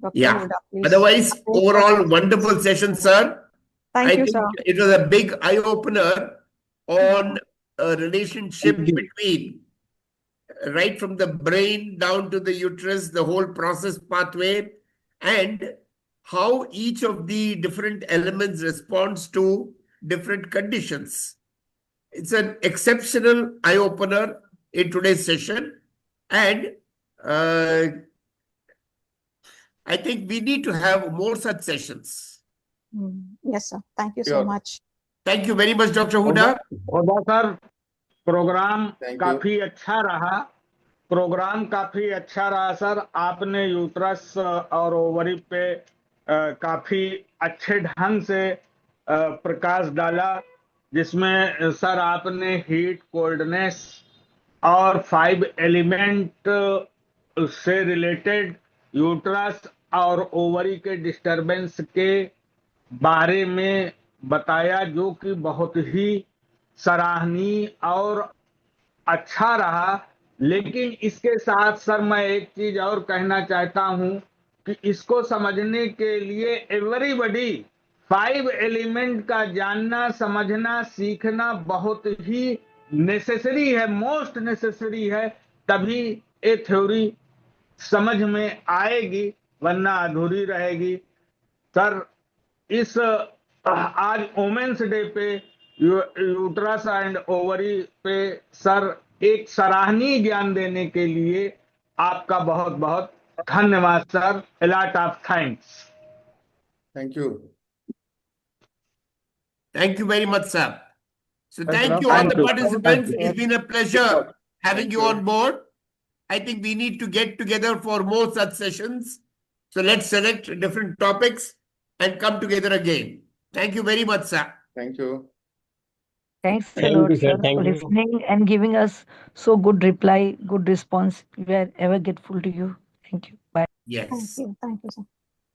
Dr. Yeah. Huda, please. Otherwise, overall, wonderful session, sir. Thank I you, think sir. it was a big eye-opener on a relationship between right from the brain down to the uterus, the whole process pathway, and how each of the different elements responds to different conditions. It's an exceptional eye-opener in today's session, and I think we need to have more such sessions. Yes, sir. Thank you so Sure. much. Thank you very much, Dr. Huda. Huda sir, programme Thank you. काफी अच्छा रहा। Programme काफी अच्छा रहा sir. आपने uterus और ovary पे काफी अच्छे ढंग से प्रकाश डाला, जिसमें सर आपने हीट, कोल्डनेस और 5 एलिमेंट से रिलेटेड यूट्रस और ओवरी के डिस्टरबेंस के बारे में बताया, जो कि बहुत ही सराहनीय और अच्छा रहा। लेकिन इसके साथ सर मैं एक चीज और कहना चाहता हूं कि इसको समझने के लिए एवरीबॉडी 5 एलिमेंट का जानना, समझना, सीखना बहुत ही नेसेसरी है, मोस्ट नेसेसरी है। तभी ये थ्योरी समझ में आएगी, वरना अधूरी रहेगी। सर, इस आज वुमेन्स डे पे यूट्रस एंड ओवरी पे सर एक सराहनीय ज्ञान देने के लिए आपका बहुत बहुत धन्यवाद sir. A lot of thanks. Thank you. Thank you very much, sir. So thank Thank you all the you. participants. Thank you. It's been a pleasure having Thank you you. on board. I think we need to get together for more such sessions. So let's select different topics and come together again. Thank you very much, sir. Thank you. Thanks a Thank lot, you, sir. sir, Thank for you. listening and giving us so good reply, good response. We are ever grateful to you. Thank you. Bye. Yes. Thank you, sir.